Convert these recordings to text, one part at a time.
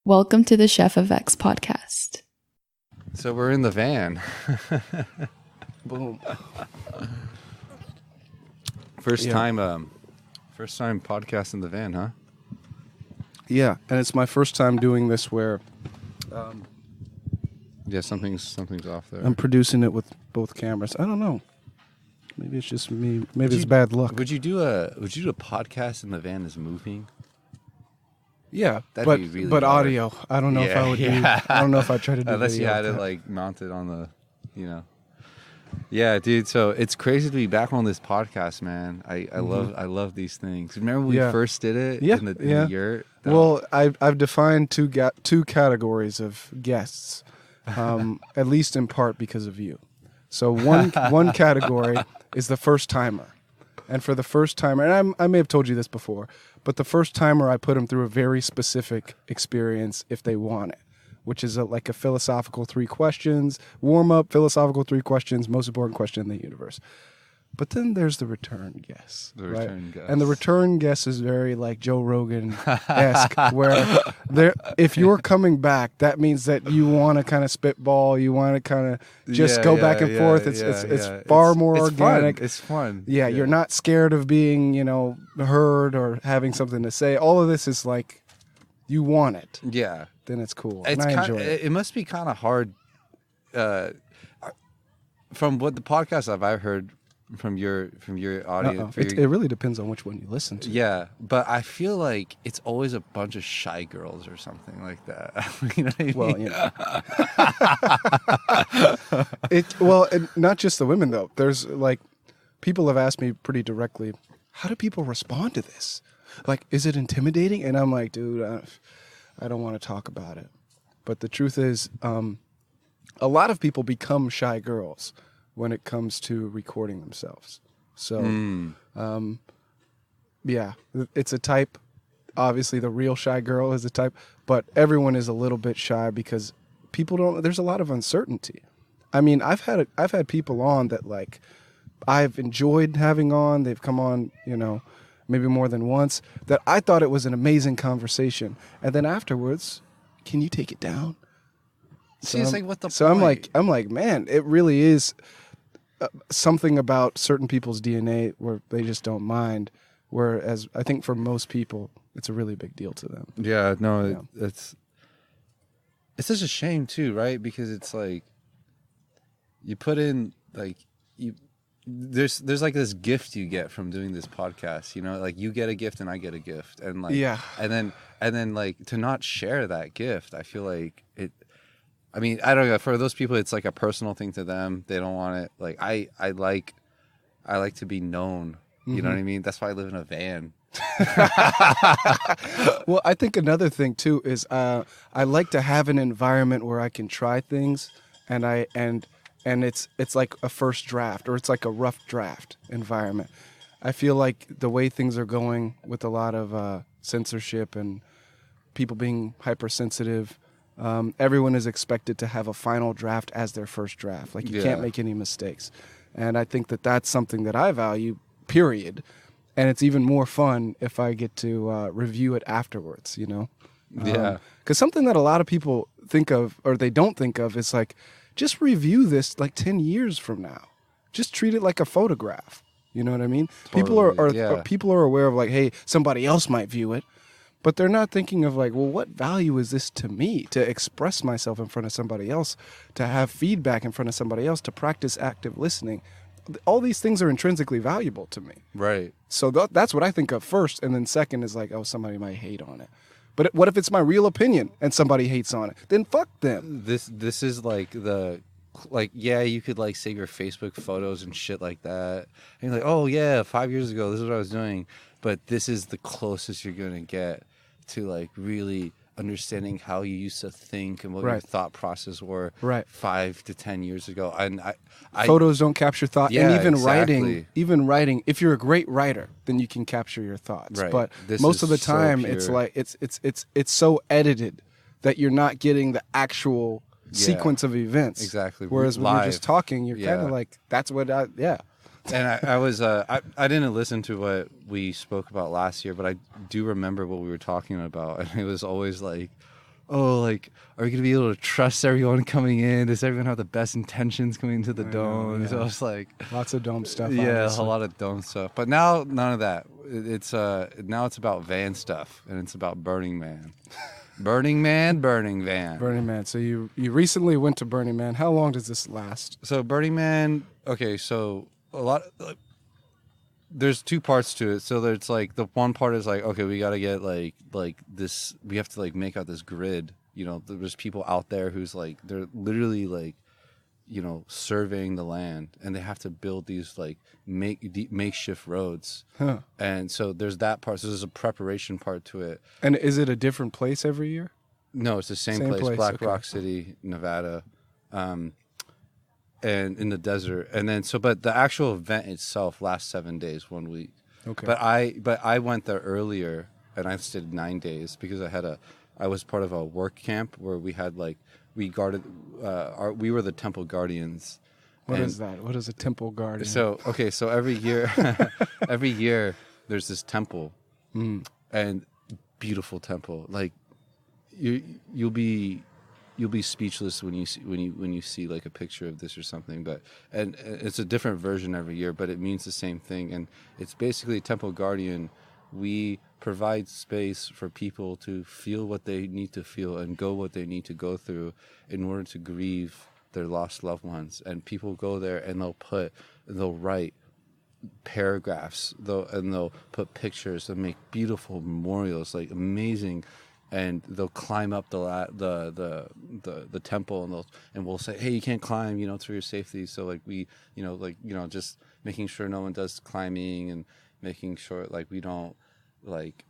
Welcome to the Chefofx podcast. So we're in the van. Boom. First time podcast in the van, huh? Yeah, and it's my first time doing this where Yeah, something's off there. I'm producing it with both cameras. I don't know. Maybe it's just me. Maybe it's bad luck. Would you do a podcast in the van as moving? Yeah, That'd be really but hard. audio. I don't know if I would do. I don't know if I'd try to do unless you video had it with that. like mounted on the, Yeah, dude. So it's crazy to be back on this podcast, man. I love these things. Remember when we first did it in the yurt? Well, I've defined two categories of guests, at least in part because of you. So one category is the first timer, and for the first timer, and I may have told you this before, but the first timer I put them through a very specific experience if they want it, which is like a philosophical 3 questions warm up, philosophical 3 questions, most important question in the universe. But then there's the return guess. Return guess. And the return guess is very like Joe Rogan-esque, where if you're coming back, that means that you want to kind of spitball, you want to kind of just go back and forth. It's far more organic. Fun. It's fun. Yeah, you're not scared of being, heard or having something to say. All of this is like, you want it. Yeah. Then it's cool. It's and I enjoy it. It must be kind of hard. From what the podcasts I've heard from your audience. It really depends on which one you listen to. Yeah, but I feel like it's always a bunch of shy girls or something like that. You know what I mean? Well, not just the women though. There's like, people have asked me pretty directly, how do people respond to this? Like, is it intimidating? And I'm like, dude, I don't want to talk about it. But the truth is, a lot of people become shy girls when it comes to recording themselves. So, yeah, it's a type. Obviously, the real shy girl is a type, but everyone is a little bit shy because people don't. There's a lot of uncertainty. I mean, I've had people on that like I've enjoyed having on. They've come on, maybe more than once. That I thought it was an amazing conversation, and then afterwards, can you take it down? See, it's like, what the point? So I'm like, man, it really is something about certain people's DNA where they just don't mind. Whereas I think for most people, it's a really big deal to them. Yeah, no, it's such a shame too, right? Because it's like you put in like there's like this gift you get from doing this podcast, like you get a gift and I get a gift, and like and then like to not share that gift, I feel like it. I mean, I don't know. For those people, it's like a personal thing to them. They don't want it. Like I like to be known. You know what I mean? That's why I live in a van. Well, I think another thing too is I like to have an environment where I can try things, and it's like a first draft, or it's like a rough draft environment. I feel like the way things are going with a lot of censorship and people being hypersensitive. Everyone is expected to have a final draft as their first draft. Like, you can't make any mistakes. And I think that that's something that I value, period. And it's even more fun if I get to review it afterwards, Yeah. Because something that a lot of people think of, or they don't think of, is like, just review this like 10 years from now. Just treat it like a photograph. You know what I mean? Totally, People are aware of like, hey, somebody else might view it. But they're not thinking of like, well, what value is this to me to express myself in front of somebody else, to have feedback in front of somebody else, to practice active listening? All these things are intrinsically valuable to me. Right. So that's what I think of first. And then second is like, oh, somebody might hate on it. But what if it's my real opinion and somebody hates on it? Then fuck them. This is like you could like save your Facebook photos and shit like that. And you're like, oh yeah, 5 years ago, this is what I was doing. But this is the closest you're going to get to like really understanding how you used to think and what your thought process were 5 to 10 years ago. And photos don't capture thought. Yeah, and exactly. even writing, if you're a great writer, then you can capture your thoughts. Right. But This most is of the so time pure. it's like it's so edited that you're not getting the actual sequence of events. Exactly. Whereas when you're just talking, you're kind of like, that's what And I didn't listen to what we spoke about last year, but I do remember what we were talking about, and it was always like, oh, like, are we gonna be able to trust everyone coming in? Does everyone have the best intentions coming into the I dome? know, yeah. So it's like Lots of dome stuff. yeah, obviously. a lot of dome stuff. But now none of that. It's now it's about van stuff, and it's about Burning Man. Burning Man, Burning Van. Burning Man. So you recently went to Burning Man. How long does this last? So Burning Man, okay, so a lot there's two parts to it. So there's like the one part is like, okay, we got to get like this, we have to like make out this grid. You know, there's people out there who's like, they're literally like, you know, surveying the land, and they have to build these like makeshift roads. Huh. And so there's that part. So there's a preparation part to it. And is it a different place every year? No, it's the same Same place, place, Black okay. Rock City, Nevada, and in the desert. And then but the actual event itself lasts 7 days, 1 week. Okay. But I went there earlier, and I stayed 9 days because I was part of a work camp where we had like, we guarded, we were the temple guardians. What is that? What is a temple guardian? So every year, every year there's this temple, and beautiful temple. Like you'll be speechless when you see like a picture of this or something. But and it's a different version every year, but it means the same thing. And it's basically a temple guardian. We provide space for people to feel what they need to feel and go what they need to go through in order to grieve their lost loved ones. And people go there and they'll write paragraphs, they'll put pictures, they'll make beautiful memorials, like amazing, and they'll climb up the temple, and we'll say, hey, you can't climb, you know, it's for your safety. So like just making sure no one does climbing, and making sure like we don't like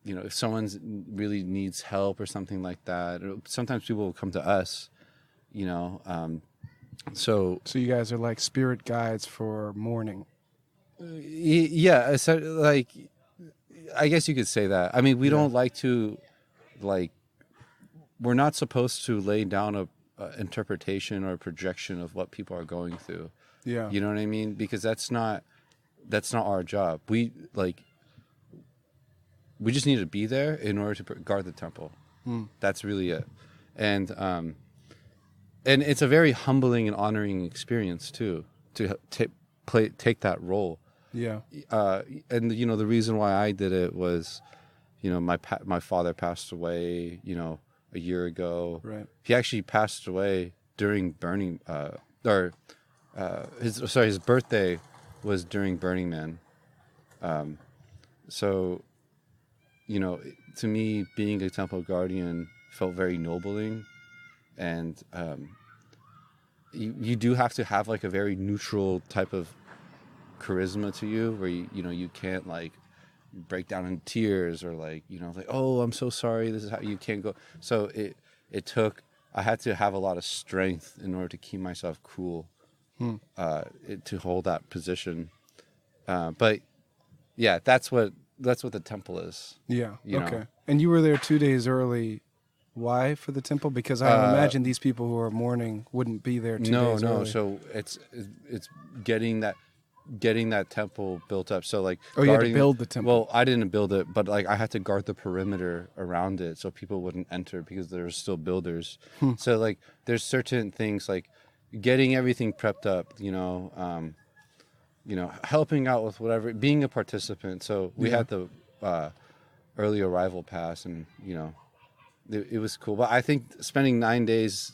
if someone's really needs help or something like that. Sometimes people will come to us, you know. So you guys are like spirit guides for mourning. Yeah, so like I guess you could say that. I mean, we don't like to, like, we're not supposed to lay down a interpretation or a projection of what people are going through. Yeah. You know what I mean? Because that's not our job. We just need to be there in order to guard the temple. That's really it. And it's a very humbling and honoring experience too, to take that role. Yeah. And you know, the reason why I did it was, you know, my father passed away, you know, a year ago. Right. He actually passed away during Burning, his birthday was during Burning Man. So, you know, to me, being a temple guardian felt very ennobling, and you do have to have like a very neutral type of charisma to you, where you can't like break down in tears or like, you know, like, oh, I'm so sorry, this is how you can't go. So I had to have a lot of strength in order to keep myself cool, to hold that position. But yeah, that's what the temple is. Yeah. You Okay. know? And you were there 2 days early. Why for the temple? Because I imagine these people who are mourning wouldn't be there 2 days early. So it's getting that temple built up. So like, you had to build the temple. Well, I didn't build it, but like I had to guard the perimeter around it so people wouldn't enter because there were still builders. So like, there's certain things like getting everything prepped up, you know, helping out with whatever, being a participant. So we had the early arrival pass, and you know, it was cool. But I think spending 9 days,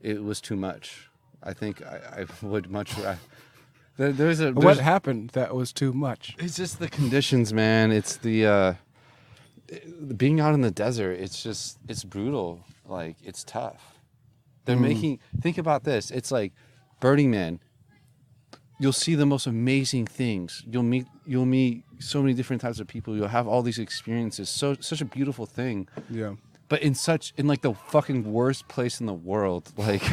it was too much. I think I would much rather. What happened that was too much? It's just the conditions, man. It's the being out in the desert. It's brutal. Like, it's tough. Think about this. It's like Burning Man. You'll see the most amazing things. You'll meet so many different types of people. You'll have all these experiences. Such a beautiful thing. Yeah. But in like the fucking worst place in the world. Like,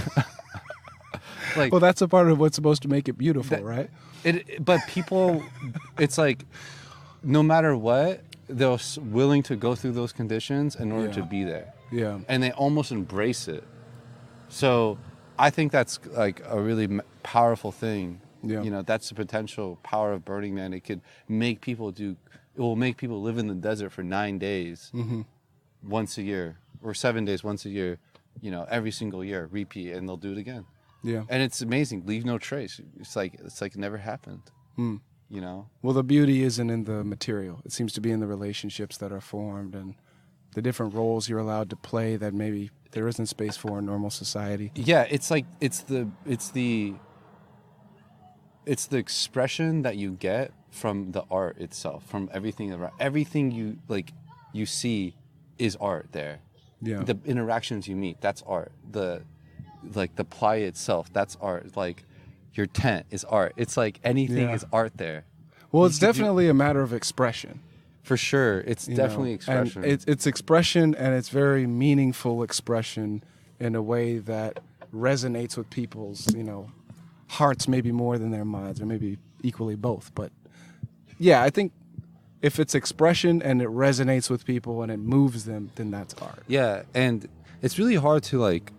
like, well, that's a part of what's supposed to make it beautiful, right? But people, it's like, no matter what, they're willing to go through those conditions in order to be there. Yeah. And they almost embrace it. So I think that's like a really powerful thing. Yeah. You know, that's the potential power of Burning Man. It will make people live in the desert for 9 days, once a year or 7 days once a year, you know, every single year, repeat, and they'll do it again. Yeah. And it's amazing. Leave no trace. It's like it never happened. Mm. You know? Well, the beauty isn't in the material. It seems to be in the relationships that are formed and the different roles you're allowed to play that maybe there isn't space for in normal society. Yeah, it's like it's the expression that you get from the art itself, from everything around. Everything you see is art there. Yeah. The interactions you meet, that's art. The playa itself, that's art. Like your tent is art. It's like anything is art there. Well, it's definitely a matter of expression. For sure. It's definitely expression. And it's expression, and it's very meaningful expression in a way that resonates with people's, you know, hearts maybe more than their minds, or maybe equally both. But yeah, I think if it's expression and it resonates with people and it moves them, then that's art. Yeah, and it's really hard to like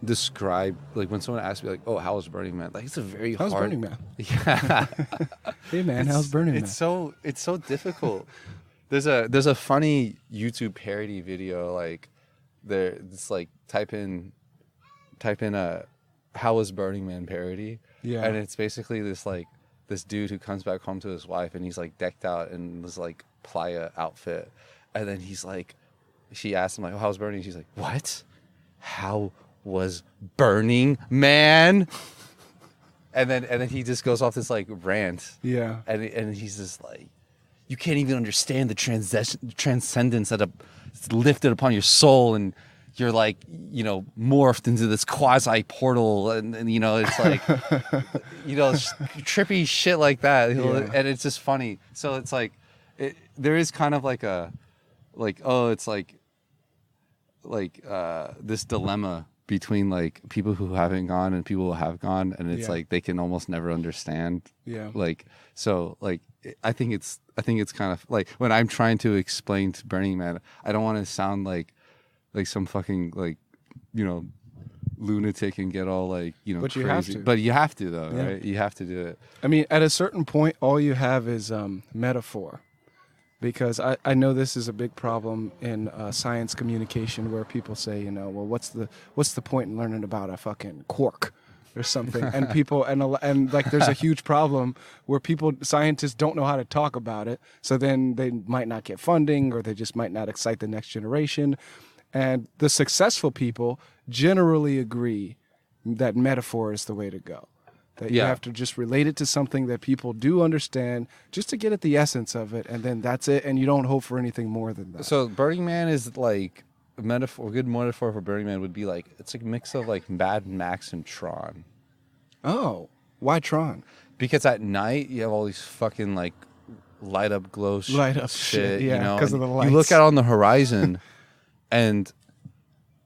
describe, like when someone asks me like, oh, how was Burning Man? Like, it's a very How's hard. Burning Man? Yeah. Hey man, how's Burning Man? It's so difficult. There's a funny YouTube parody video, like it's like type in a how was Burning Man parody. Yeah. And it's basically this dude who comes back home to his wife, and he's like decked out in this like playa outfit, and then he's like, she asks him like, oh, how's Burning? She's like, what? How was Burning Man? And then he just goes off this like rant. Yeah. And he's just like, you can't even understand the transcendence that is lifted upon your soul, and you're like, you know, morphed into this quasi portal, and you know, it's like, you know, trippy shit like that. Yeah. And it's just funny. So it's like, there is kind of like it's like this dilemma between like people who haven't gone and people who have gone, and it's like they can almost never understand. Yeah. Like, so like I think it's kind of like when I'm trying to explain to Burning Man, I don't want to sound like some fucking like, you know, lunatic and get all like, you know, but crazy. You have to. But you have to though, Yeah. right? You have to do it. I mean, at a certain point, all you have is metaphor. Because I know this is a big problem in science communication, where people say, you know, well, what's the point in learning about a fucking quark or something? And people and like there's a huge problem where scientists don't know how to talk about it, so then they might not get funding, or they just might not excite the next generation. And the successful people generally agree that metaphor is the way to go. That you have to just relate it to something that people do understand, just to get at the essence of it, and then that's it, and you don't hope for anything more than that. So Burning Man is like a good metaphor for Burning Man would be like, it's like a mix of like Mad Max and Tron. Oh, why Tron? Because at night you have all these fucking like light up shit, yeah, you know, because of the lights. You look out on the horizon, and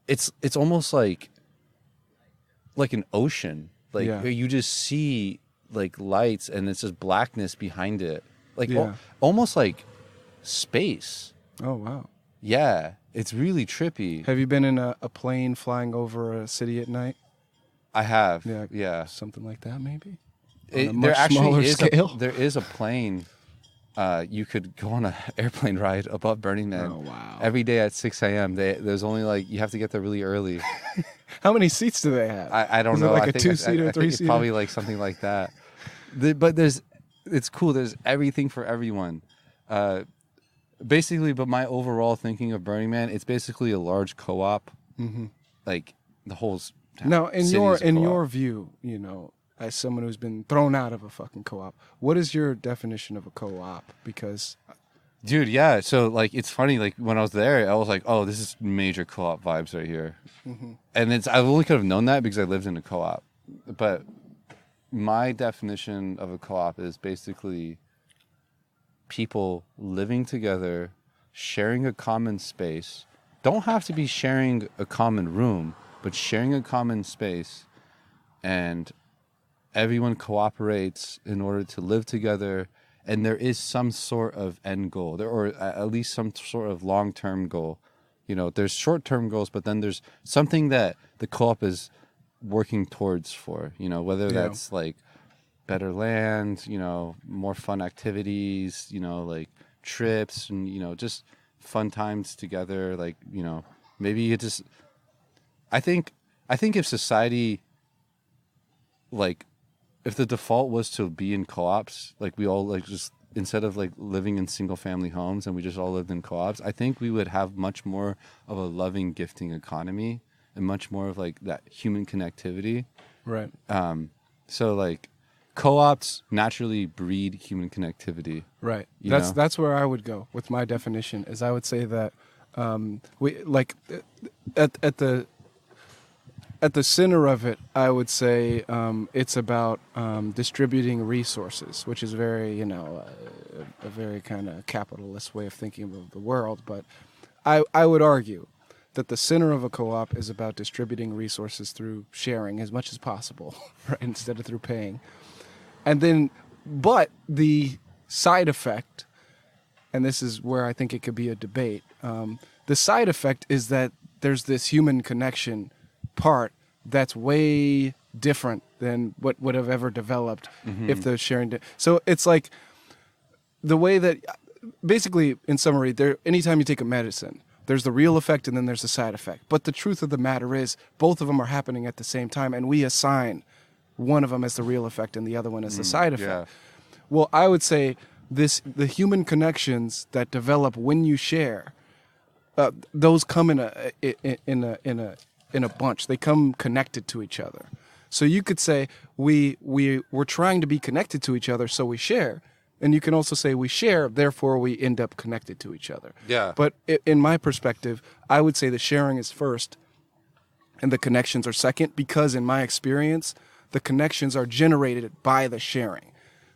it's almost like an ocean. Like you just see like lights, and it's just blackness behind it, like almost like space. Oh wow! Yeah, it's really trippy. Have you been in a plane flying over a city at night? I have. Yeah, yeah, something like that maybe. There actually is a plane. You could go on an airplane ride above Burning Man. Oh wow! Every day at 6 a.m. There's only like, you have to get there really early. How many seats do they have? I don't know. Is it like a 2-seater, 3-seater? It's probably like something like that. But it's cool. There's everything for everyone. Basically, but my overall thinking of Burning Man, it's basically a large co-op. Mm-hmm. Like the whole. Now, in your view, you know, as someone who's been thrown out of a fucking co-op, what is your definition of a co-op? Because, dude, yeah. So like, it's funny. Like when I was there, I was like, oh, this is major co-op vibes right here. mm-hmm. And I only could have known that because I lived in a co-op. But my definition of a co-op is basically people living together, sharing a common space. Don't have to be sharing a common room, but sharing a common space, and everyone cooperates in order to live together, and there is some sort of end goal, or at least some sort of long-term goal. You know, there's short-term goals, but then there's something that the co-op is working towards for, you know, whether that's like better land, you know, more fun activities, you know, like trips, and, you know, just fun times together. Like, you know, maybe you just, I think if society, like, if the default was to be in co-ops, like we all like just, instead of like living in single family homes and we just all lived in co-ops, I think we would have much more of a loving, gifting economy and much more of like that human connectivity. Right. So like co-ops naturally breed human connectivity. Right. You That's know? that's where I would go with my definition. Is I would say that we like at the center of it, I would say it's about distributing resources, which is very, you know, a very kind of capitalist way of thinking of the world. But I would argue that the center of a co-op is about distributing resources through sharing as much as possible, right, instead of through paying. And then, but the side effect, and this is where I think it could be a debate, the side effect is that there's this human connection part that's way different than what would have ever developed if the sharing. So it's like the way that, basically, in summary, anytime you take a medicine, there's the real effect and then there's the side effect. But the truth of the matter is, both of them are happening at the same time, and we assign one of them as the real effect and the other one as the side effect. Yeah. Well, I would say the human connections that develop when you share, those come in a bunch. They come connected to each other. So you could say we're trying to be connected to each other, so we share. And you can also say we share, therefore we end up connected to each other. Yeah. But in my perspective, I would say the sharing is first and the connections are second, because in my experience, the connections are generated by the sharing.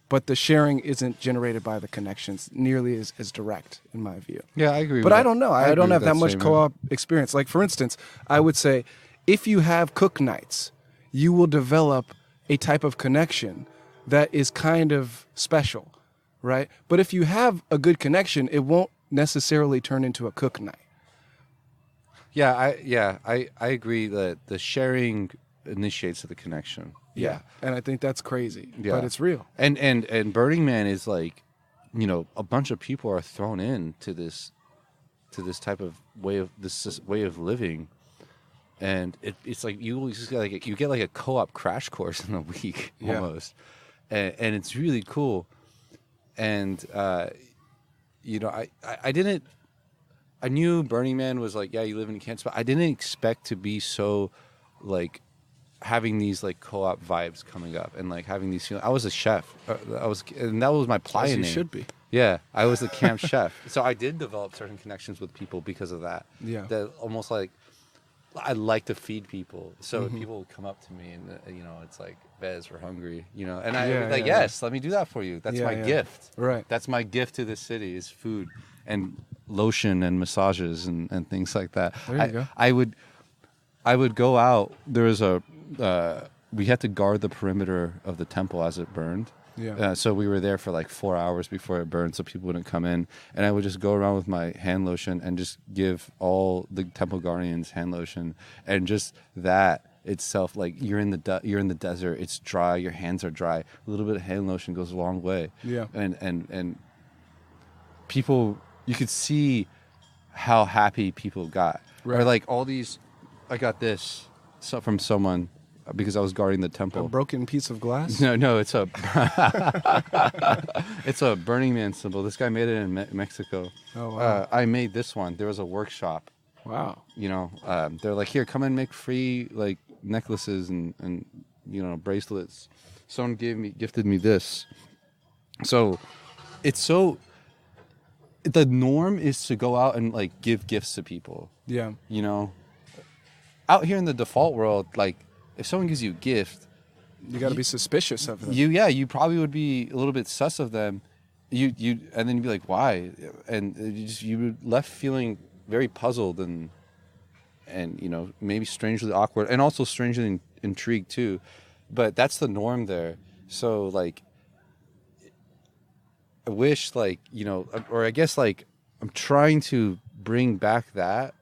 But the sharing isn't generated by the connections nearly as direct, in my view. Yeah, I agree. But I don't know. I don't have that much statement. co-op experience. Like, for instance, I would say if you have cook nights, you will develop a type of connection that is kind of special, right? But if you have a good connection, it won't necessarily turn into a cook night. Yeah, I agree that the sharing initiates the connection. Yeah. And I think that's crazy, Yeah. but it's real. And Burning Man is like, you know, a bunch of people are thrown into this type of way of living, and it's like you just get like a co-op crash course in a week almost, and it's really cool. And you know, I knew Burning Man was like, yeah, you live in Kansas, but I didn't expect to be so like having these like co-op vibes coming up and like having these feelings. I was a chef. And that was my playa As you name. should be. Yeah, I was the camp chef. So I did develop certain connections with people because of that. Yeah. That almost like I like to feed people. So people would come up to me and you know, it's like, Vez, we're hungry, you know. And I was like, yes, let me do that for you. That's my gift. Right. That's my gift to this city is food and lotion and massages and things like that. There you go. I would go out. There was we had to guard the perimeter of the temple as it burned. Yeah. So we were there for like 4 hours before it burned, so people wouldn't come in. And I would just go around with my hand lotion and just give all the temple guardians hand lotion, and just that itself, like you're in the desert, it's dry, your hands are dry. A little bit of hand lotion goes a long way. Yeah. And people, you could see how happy people got. Right. Or like all these, I got this from someone because I was guarding the temple. A broken piece of glass? No, it's a it's a Burning Man symbol. This guy made it in Mexico. Oh, wow. I made this one. There was a workshop. Wow. You know, they're like, here, come and make free like necklaces and you know, bracelets. Someone gifted me this. So the norm is to go out and like give gifts to people. Yeah. You know, out here in the default world, like if someone gives you a gift, You got to be suspicious of them. you probably would be a little bit sus of them. You and then you'd be like, why? And you were left feeling very puzzled and you know, maybe strangely awkward and also strangely intrigued too. But that's the norm there. So like, I wish like, you know, or I guess like I'm trying to bring back that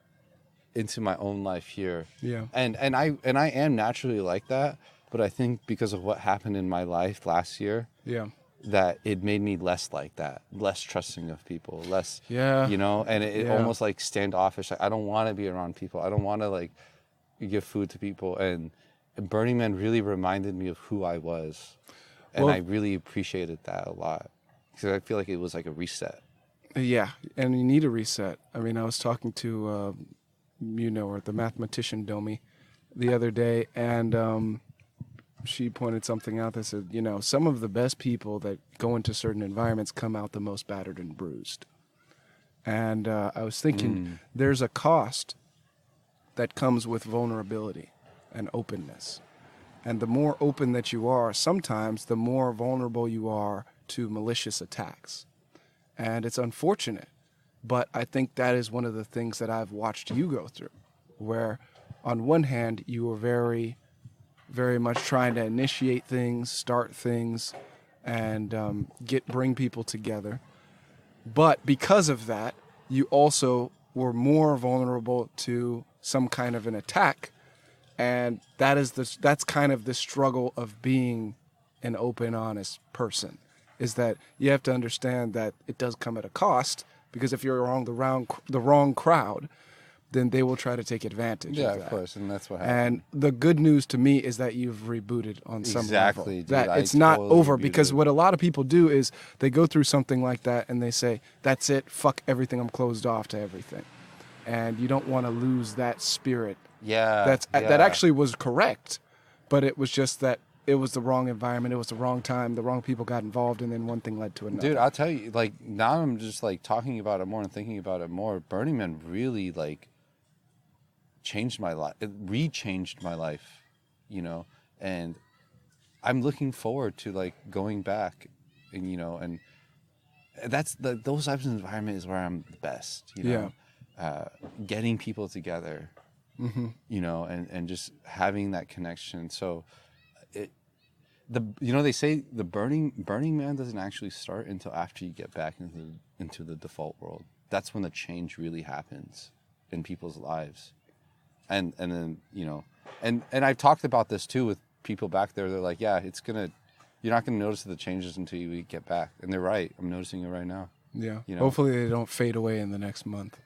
into my own life here. Yeah. And I am naturally like that, but I think because of what happened in my life last year, Yeah. that it made me less like that, less trusting of people, less, Yeah. you know, and it almost like standoffish. I don't want to be around people. I don't want to like give food to people. And Burning Man really reminded me of who I was. And I really appreciated that a lot because I feel like it was like a reset. Yeah, and you need a reset. I mean, I was talking to, you know her, the mathematician Domi, the other day, and she pointed something out that said, you know, some of the best people that go into certain environments come out the most battered and bruised. And I was thinking, there's a cost that comes with vulnerability and openness. And the more open that you are, sometimes the more vulnerable you are to malicious attacks. And it's unfortunate, but I think that is one of the things that I've watched you go through, where on one hand, you were very, very much trying to initiate things, start things, and bring people together. But because of that, you also were more vulnerable to some kind of an attack. And that's kind of the struggle of being an open, honest person, is that you have to understand that it does come at a cost, because if you're around the wrong crowd, then they will try to take advantage of that. Yeah, of course, and that's what happened. And the good news to me is that you've rebooted on some level. Exactly, dude, that I it's not totally over, rebooted. because what a lot of people do is they go through something like that and they say, that's it, fuck everything, I'm closed off to everything. And you don't want to lose that spirit. Yeah. That actually was correct, but it was just that it was the wrong environment, it was the wrong time, the wrong people got involved, and then one thing led to another. Dude, I'll tell you, like, now I'm just, like, talking about it more and thinking about it more. Burning Man really, like, changed my life. It re-changed my life, you know? And I'm looking forward to, like, going back and, you know, and those types of environment is where I'm the best, you know? Yeah. Getting people together, you know, and just having that connection. So, they say the Burning Man doesn't actually start until after you get back into the default world. That's when the change really happens in people's lives. And then, you know, and I've talked about this too with people back there. They're like, yeah, you're not gonna notice the changes until you get back. And they're right. I'm noticing it right now. Yeah. You know? Hopefully they don't fade away in the next month.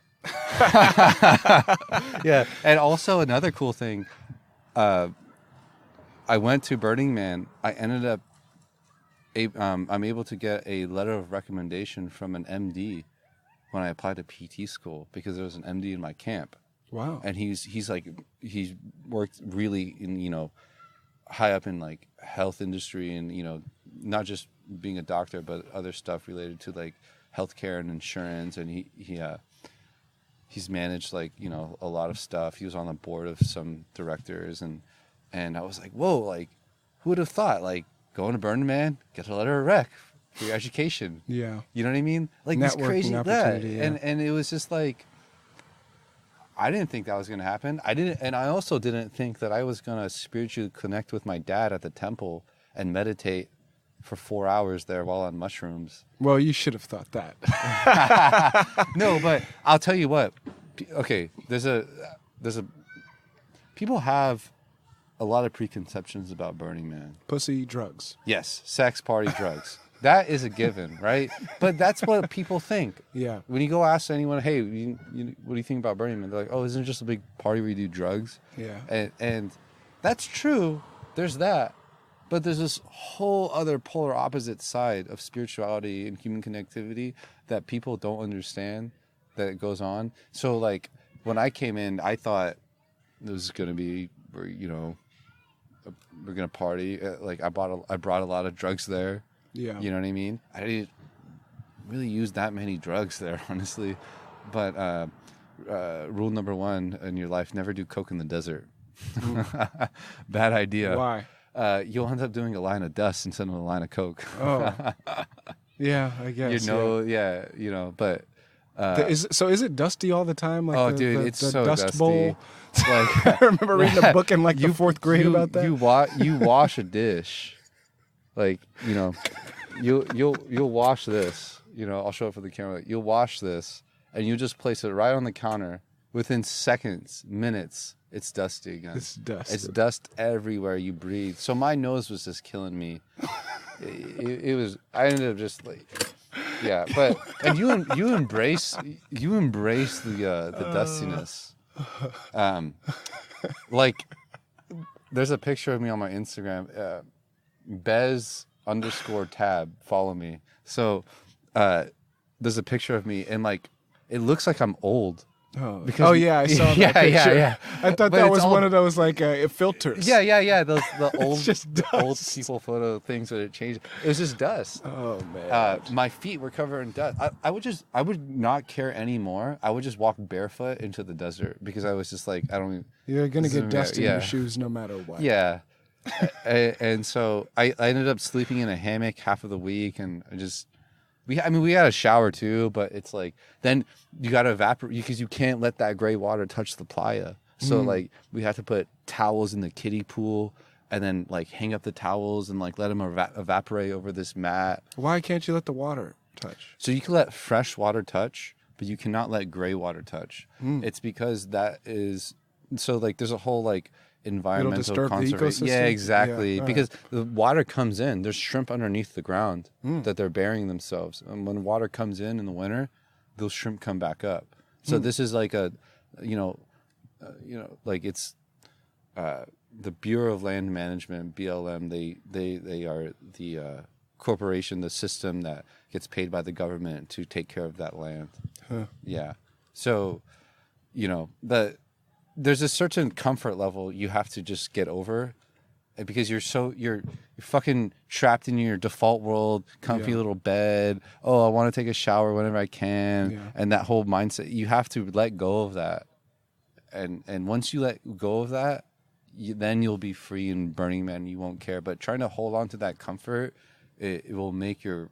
Yeah. And also another cool thing, I went to Burning Man. I ended up, I'm able to get a letter of recommendation from an MD when I applied to PT school, because there was an MD in my camp. Wow. And he's worked really in, you know, high up in like health industry, and, you know, not just being a doctor, but other stuff related to like healthcare and insurance. And he's managed, like, you know, a lot of stuff. He was on the board of some directors, and I was like, whoa, like, who would have thought, like, going to Burning Man, get a letter of rec for your education. Yeah. You know what I mean? Like, this crazy opportunity, yeah. And it was just like, I didn't think that was going to happen. And I also didn't think that I was going to spiritually connect with my dad at the temple and meditate for 4 hours there while on mushrooms. Well, you should have thought that. No, but I'll tell you what. Okay, there's a people have a lot of preconceptions about Burning Man. Pussy, drugs. Yes, sex, party, drugs. That is a given, right? But that's what people think. Yeah. When you go ask anyone, hey, what do you think about Burning Man? They're like, oh, isn't it just a big party where you do drugs? Yeah. And that's true. There's that. But there's this whole other polar opposite side of spirituality and human connectivity that people don't understand that goes on. So, like, when I came in, I thought this was going to be, you know, we're going to party. Like, I brought a lot of drugs there. Yeah. You know what I mean? I didn't really use that many drugs there, honestly. But rule number 1 in your life, never do coke in the desert. Bad idea. Why? You'll end up doing a line of dust instead of a line of coke. Oh. Yeah, I guess. You know, yeah, you know, but... is it dusty all the time? Like it's so dust dusty. bowl? Like, I remember reading a book in like the 4th grade about that. You wash a dish. Like, you know, you'll wash this. You know, I'll show it for the camera. You'll wash this, and you just place it right on the counter. Within seconds, minutes, it's dusty again. It's dust. It's dust everywhere you breathe. So my nose was just killing me. it was. I ended up just like, yeah. But and you embrace the dustiness. Like there's a picture of me on my Instagram, Bez_tab. Follow me. So there's a picture of me, and like it looks like I'm old. Oh yeah, I saw that picture. Yeah. I thought that was one of those like filters. Yeah. The old just dust. old people photo things that it changed. It was just dust. Oh man. My feet were covered in dust. I would not care anymore. I would just walk barefoot into the desert because I was just like, I don't. You're gonna get dust in yeah. your shoes no matter what. Yeah. And so I ended up sleeping in a hammock half of the week, and we had a shower too, but it's like then you got to evaporate because you can't let that gray water touch the playa. So like we had to put towels in the kiddie pool and then like hang up the towels and like let them evaporate over this mat. Why can't you let the water touch? So you can let fresh water touch, but you cannot let gray water touch. It's because that is so like there's a whole like environmental conservation. Yeah, exactly. Yeah, because the water comes in. There's shrimp underneath the ground that they're burying themselves. And when water comes in the winter, those shrimp come back up. So this is like a, like it's the Bureau of Land Management, BLM. They are the corporation, the system that gets paid by the government to take care of that land. Huh. Yeah. So, there's a certain comfort level you have to just get over because you're fucking trapped in your default world, comfy little bed. Oh, I want to take a shower whenever I can. Yeah. And that whole mindset, you have to let go of that. And once you let go of that, then you'll be free in Burning Man. You won't care. But trying to hold on to that comfort, it will make your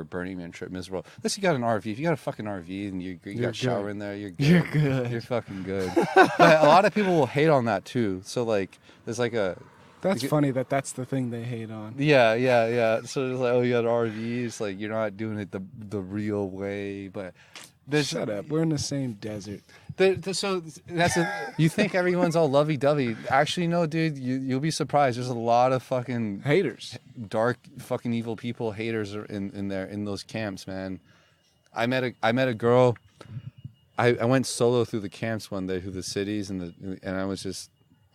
Burning Man trip miserable. Unless you got an RV. If you got a fucking RV and you got a shower in there, you're good. You're good. You're fucking good. But a lot of people will hate on that too. So like, there's like a... That's funny that's the thing they hate on. Yeah. So it's like, oh, you got an RV. It's like, you're not doing it the real way. But... Shut up. We're in the same desert. So that's you think everyone's all lovey-dovey. Actually, no, dude. You'll be surprised. There's a lot of fucking haters, dark, fucking evil people. Haters are in those camps, man. I met a girl. I went solo through the camps one day, through the cities, and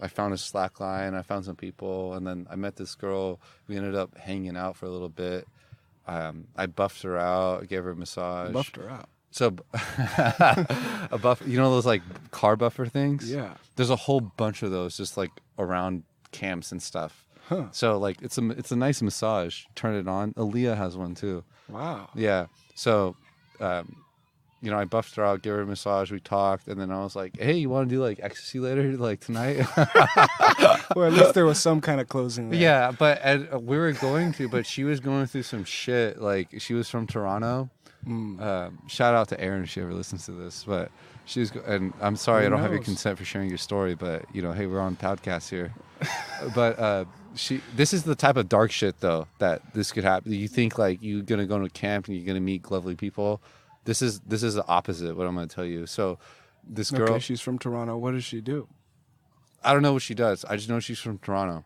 I found a slack line. I found some people, and then I met this girl. We ended up hanging out for a little bit. I buffed her out. Gave her a massage. Buffed her out. So a buff, those like car buffer things? Yeah. There's a whole bunch of those just like around camps and stuff. Huh. So like it's a nice massage. Turn it on. Aaliyah has one too. Wow. Yeah. So I buffed her out, gave her a massage, we talked, and then I was like, hey, you want to do like ecstasy later, like tonight? Well, at least there was some kind of closing there. Yeah, but we were going to, but she was going through some shit. Like she was from Toronto. Shout out to Erin if she ever listens to this, but and I'm sorry I don't have your consent for sharing your story, but hey, we're on podcast here. But this is the type of dark shit though that this could happen. You think like you're gonna go to a camp and you're gonna meet lovely people. This is the opposite. What I'm gonna tell you. So this girl, okay, she's from Toronto. What does she do? I don't know what she does. I just know she's from Toronto.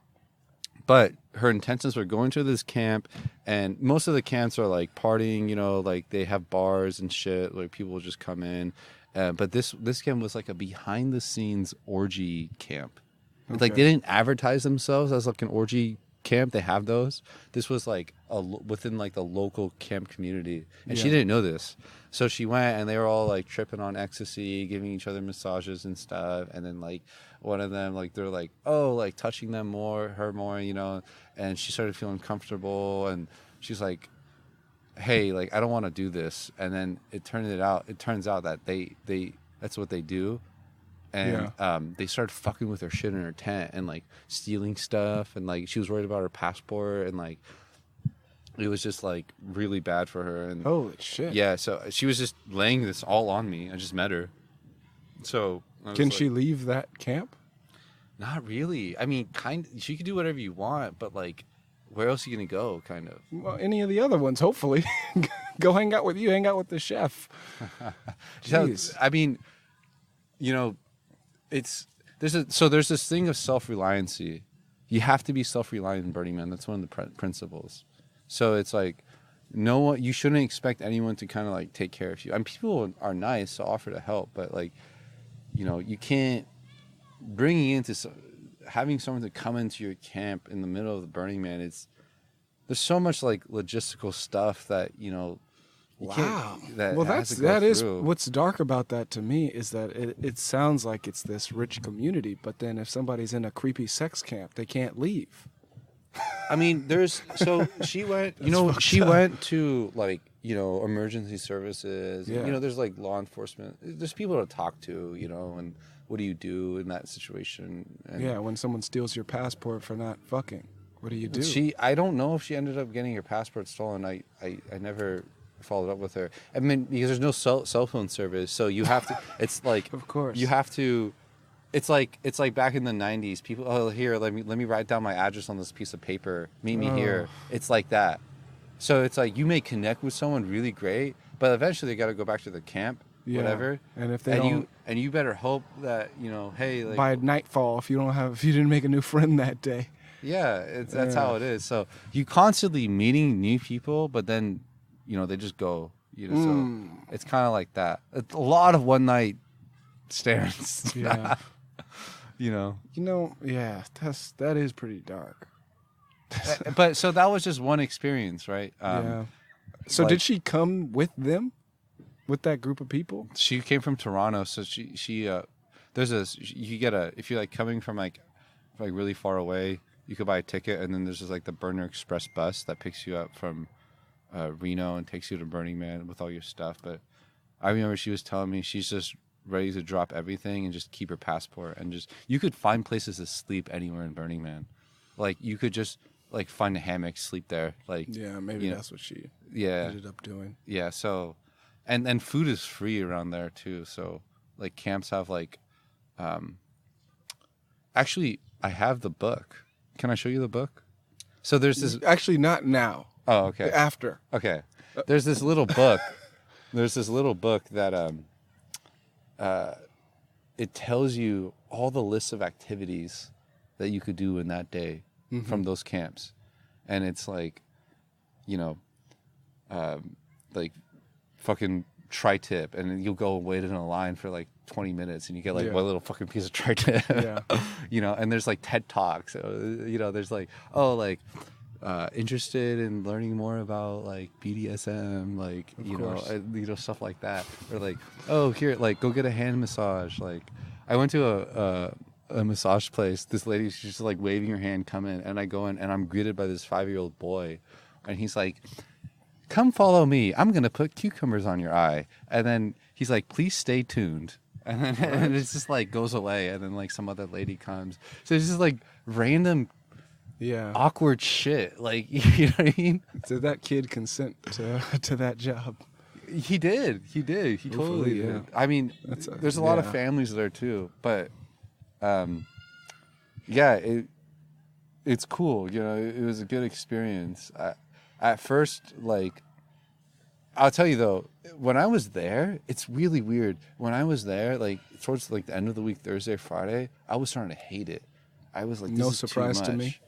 But her intentions were going to this camp, and most of the camps are like partying, like they have bars and shit, like people will just come in. But this camp was like a behind the scenes orgy camp. Okay. Like they didn't advertise themselves as like an orgy camp. They have those. This was like within like the local camp community, and she didn't know this. So she went, and they were all like tripping on ecstasy, giving each other massages and stuff. And then like one of them, like they're like, oh, like touching her more, and she started feeling comfortable, and she's like, hey, like I don't want to do this. And then it turns out that they that's what they do. And they started fucking with her shit in her tent and like stealing stuff, and like she was worried about her passport, and like it was just like really bad for her. And holy shit. Yeah, so she was just laying this all on me. I just met her. So can she leave that camp? Not really. I mean, she could do whatever you want, but like where else are you gonna go, kind of? Well, any of the other ones, hopefully. Go hang out with the chef. Jeez. I mean, there's this thing of self-reliancy. You have to be self-reliant in Burning Man. That's one of the principles. So it's like, no one, you shouldn't expect anyone to kind of like take care of you. I mean, people are nice to offer to help, but like, you know, you can't bringing into having someone to come into your camp in the middle of the Burning Man. There's so much like logistical stuff that, you know, you Wow. can't, that Well, has to go that is through. what's dark about that to me is that it sounds like it's this rich community, but then if somebody's in a creepy sex camp, they can't leave. I mean, so she went, she went to like, you know, emergency services. Yeah. You know, there's like law enforcement. There's people to talk to, you know, and what do you do in that situation? And Yeah, when someone steals your passport for not fucking, what do you do? I don't know if she ended up getting her passport stolen. I never followed up with her. I mean, because there's no cell phone service, so you have to. It's like, Of course. you have to. It's like back in the 90s. People, oh, here, let me write down my address on this piece of paper. Meet me here. It's like that. So it's like you may connect with someone really great, but eventually they got to go back to the camp, whatever. And if they don't, you better hope that, you know, hey, like, by nightfall, if you didn't make a new friend that day. yeah, that's how it is. So you constantly meeting new people, but then, you know, they just go. You know, so it's kind of like that. It's a lot of one night stands. Yeah. You know. Yeah, that is pretty dark. But so that was just one experience, right? Yeah. So like- did she come with them, with that group of people? She came from Toronto, so she there's you get if you're like coming from like really far away, you could buy a ticket, and then there's just like the Burner Express bus that picks you up from Reno and takes you to Burning Man with all your stuff. But I remember she was telling me she's just ready to drop everything and just keep her passport, and just you could find places to sleep anywhere in Burning Man. Like you could just like find a hammock, sleep there. Like Yeah, maybe that's what she ended up doing. Yeah, so and food is free around there too. So like camps have like actually I have the book. Can I show you the book? So there's this Actually, not now. Oh, okay. After. Okay. There's this little book. There's this little book that it tells you all the lists of activities that you could do in that day from those camps. And it's like, you know, like fucking tri-tip, and then you'll go and wait in a line for like 20 minutes and you get like one little fucking piece of tri-tip. Yeah. You know, and there's like TED Talks. You know, there's like, interested in learning more about like BDSM, like, you know, stuff like that. Or like, oh, here, like, go get a hand massage. Like, I went to a massage place. This lady, she's just like waving her hand, come in, and I go in and I'm greeted by this 5-year-old boy, and he's like, come follow me. I'm going to put cucumbers on your eye. And then he's like, please stay tuned. And then and it's just like goes away. And then like some other lady comes. So it's just like random awkward shit. Like, you know what I mean? Did that kid consent to that job? He did. He totally did. I mean, there's a lot of families there too. But it's cool. You know, it was a good experience. At first, like, I'll tell you though, when I was there, it's really weird. When I was there, like towards like the end of the week, Thursday, Friday, I was starting to hate it. I was like, this is surprise too to much. me.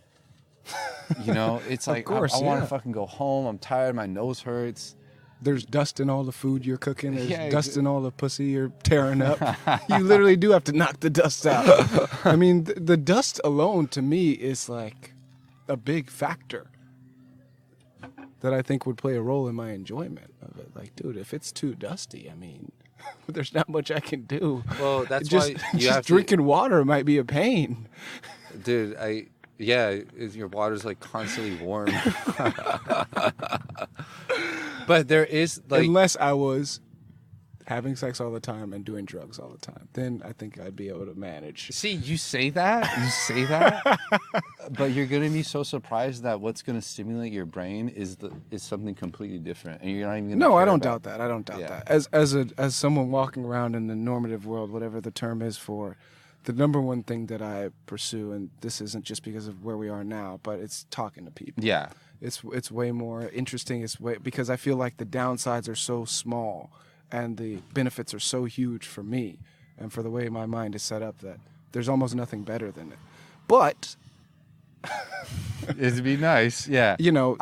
You know, it's like, course, I want to fucking go home. I'm tired. My nose hurts. There's dust in all the food you're cooking. There's dust exactly. in all the pussy you're tearing up. You literally do have to knock the dust out. I mean, the dust alone to me is like a big factor that I think would play a role in my enjoyment of it. Like, dude, if it's too dusty, I mean, there's not much I can do. Well, that's just, why you just have drinking water might be a pain. Dude, your water's like constantly warm. But there is like, Unless I was having sex all the time and doing drugs all the time, then I think I'd be able to manage. see, you say that, but you're gonna be so surprised that what's gonna stimulate your brain is something completely different, and you're not even gonna No, I care don't about doubt that. I don't doubt Yeah. that. As someone walking around in the normative world, whatever the term is for, the number one thing that I pursue, and this isn't just because of where we are now, but it's talking to people. Yeah. It's way more interesting. Because I feel like the downsides are so small and the benefits are so huge for me and for the way my mind is set up that there's almost nothing better than it. But It'd be nice. Yeah. You know,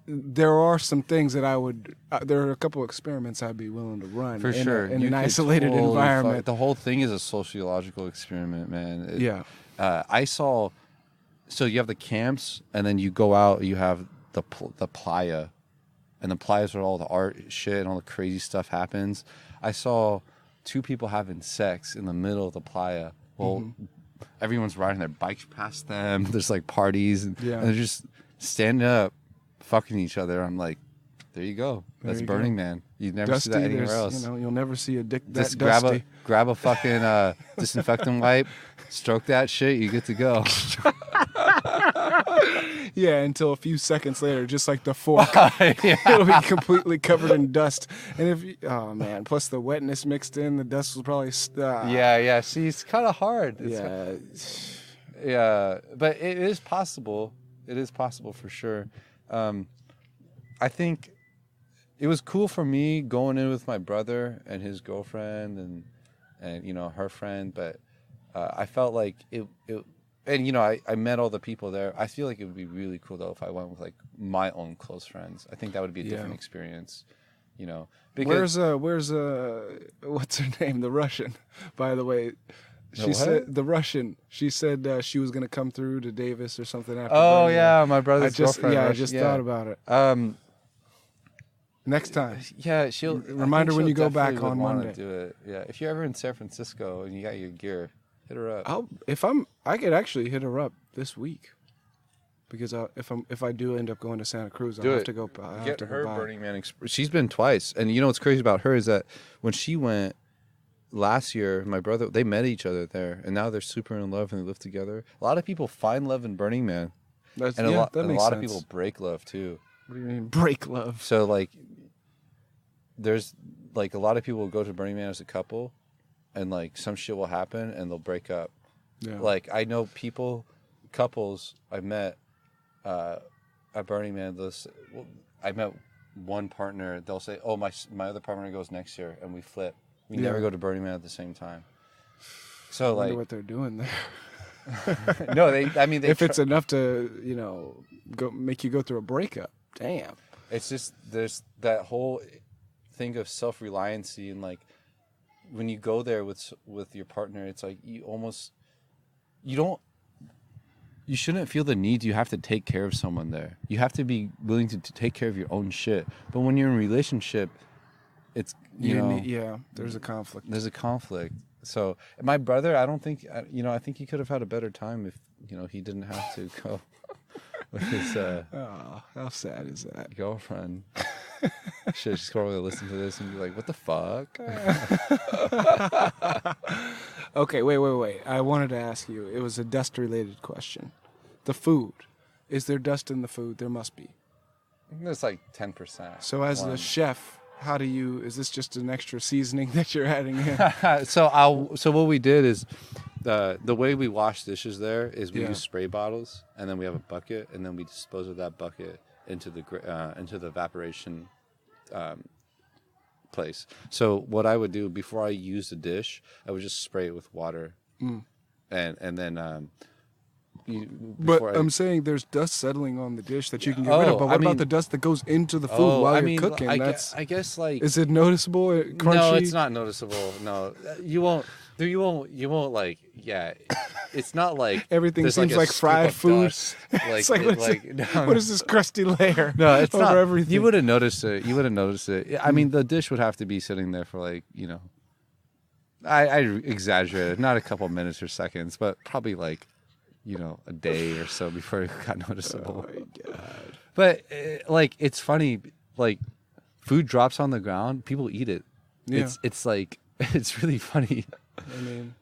there are some things that I would. There are a couple experiments I'd be willing to run For sure. in You an could isolated totally environment. the whole thing is a sociological experiment, man. Yeah. I saw. So you have the camps, and then you go out. You have the playa, and the playas where all the art shit and all the crazy stuff happens. I saw 2 people having sex in the middle of the playa. Well, everyone's riding their bikes past them. There's like parties, and they're just standing up, fucking each other. I'm like, there you go. That's Burning Man. You never Dusty, see that anywhere else. You know, you'll never see a dick Just that dusty. grab a fucking disinfectant wipe, stroke that shit. You get to go. Yeah, until a few seconds later, just like the fork, it'll be completely covered in dust. And oh man, plus the wetness mixed in, the dust will probably. Yeah. See, it's kind of hard. Yeah, but it is possible. It is possible for sure. I think it was cool for me going in with my brother and his girlfriend and you know her friend, but I felt like it and you know I met all the people there. I feel like it would be really cool though if I went with like my own close friends. I think that would be a different experience, you know. Because where's what's her name? The Russian, by the way. She said the Russian. She said she was gonna come through to Davis or something after. Oh yeah, my brother's girlfriend. Yeah, I just thought about it. Next time. Yeah, she'll remind her when you go back on Monday. Do it. Yeah, if you're ever in San Francisco and you got your gear, hit her up. I could actually hit her up this week, because if I do end up going to Santa Cruz, I'll have to go. Get her Burning Man. She's been twice, and you know what's crazy about her is that when she went last year, my brother, they met each other there, and now they're super in love and they live together. A lot of people find love in Burning Man, and a lot of people break love too. What do you mean break love? So like, there's like a lot of people will go to Burning Man as a couple, and like some shit will happen and they'll break up. Yeah. Like I know couples I've met at Burning Man. I met one partner. They'll say, "Oh, my other partner goes next year," and we flip. We never go to Burning Man at the same time. So I wonder what they're doing there. No, if it's enough to, you know, make you go through a breakup. Damn. It's just there's that whole thing of self-reliancy, and like when you go there with your partner, it's like you shouldn't feel the need you have to take care of someone there. You have to be willing to take care of your own shit. But when you're in a relationship, it's there's a conflict. There's a conflict. So my brother, I think he could have had a better time if he didn't have to go with his how sad is that girlfriend. Shit, she's probably gonna listen to this and be like, "What the fuck?" Okay, wait. I wanted to ask you. It was a dust-related question. The food. Is there dust in the food? There must be. There's like 10%. So as the chef, is this just an extra seasoning that you're adding in? So what we did is the way we wash dishes there is we use spray bottles, and then we have a bucket, and then we dispose of that bucket into the evaporation place. So what I would do before I use the dish, I would just spray it with water, and then. I'm saying there's dust settling on the dish that you can get rid of. But what about the dust that goes into the food while you're cooking? I guess like. Is it noticeable? Crunchy? No, it's not noticeable. No, you won't. You won't like. Yeah, it's not like everything seems like fried food. It's what is this crusty layer? No, it's not. Everything. You wouldn't notice it. I mean, the dish would have to be sitting there for like I exaggerated, not a couple minutes or seconds, but probably like. A day or so before it got noticeable. Oh my God. But like, it's funny, like food drops on the ground, people eat it. Yeah. It's like, it's really funny. I mean,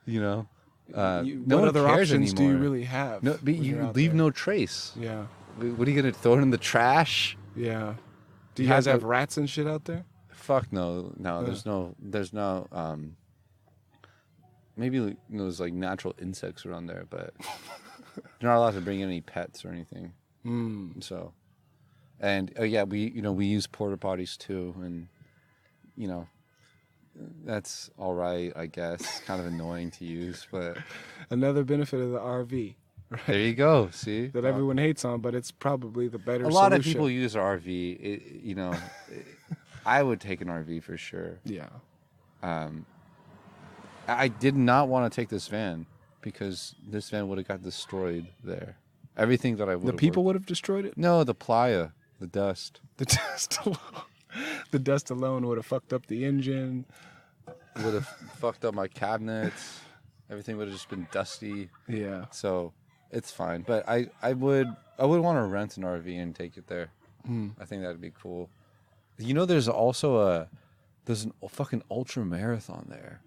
no what other options do you really have? No, but you leave no trace. Yeah. What are you going to throw it in the trash? Yeah. Do you guys have rats and shit out there? Fuck no. There's no, maybe there's like natural insects around there, but you're not allowed to bring in any pets or anything. So, and we use porta potties too, and that's all right, I guess. Kind of annoying to use, but another benefit of the RV, There you go. See? that everyone hates on, but it's probably the better A solution. lot of people use RV. I would take an RV for sure. Yeah. I did not want to take this van because this van would have got destroyed there. Everything that I would The people would have destroyed it? No, the playa, the dust. The dust alone would have fucked up the engine. Would have fucked up my cabinets. Everything would have just been dusty. Yeah. So it's fine. But I would want to rent an RV and take it there. I think that'd be cool. You know, there's also there's a fucking ultra marathon there.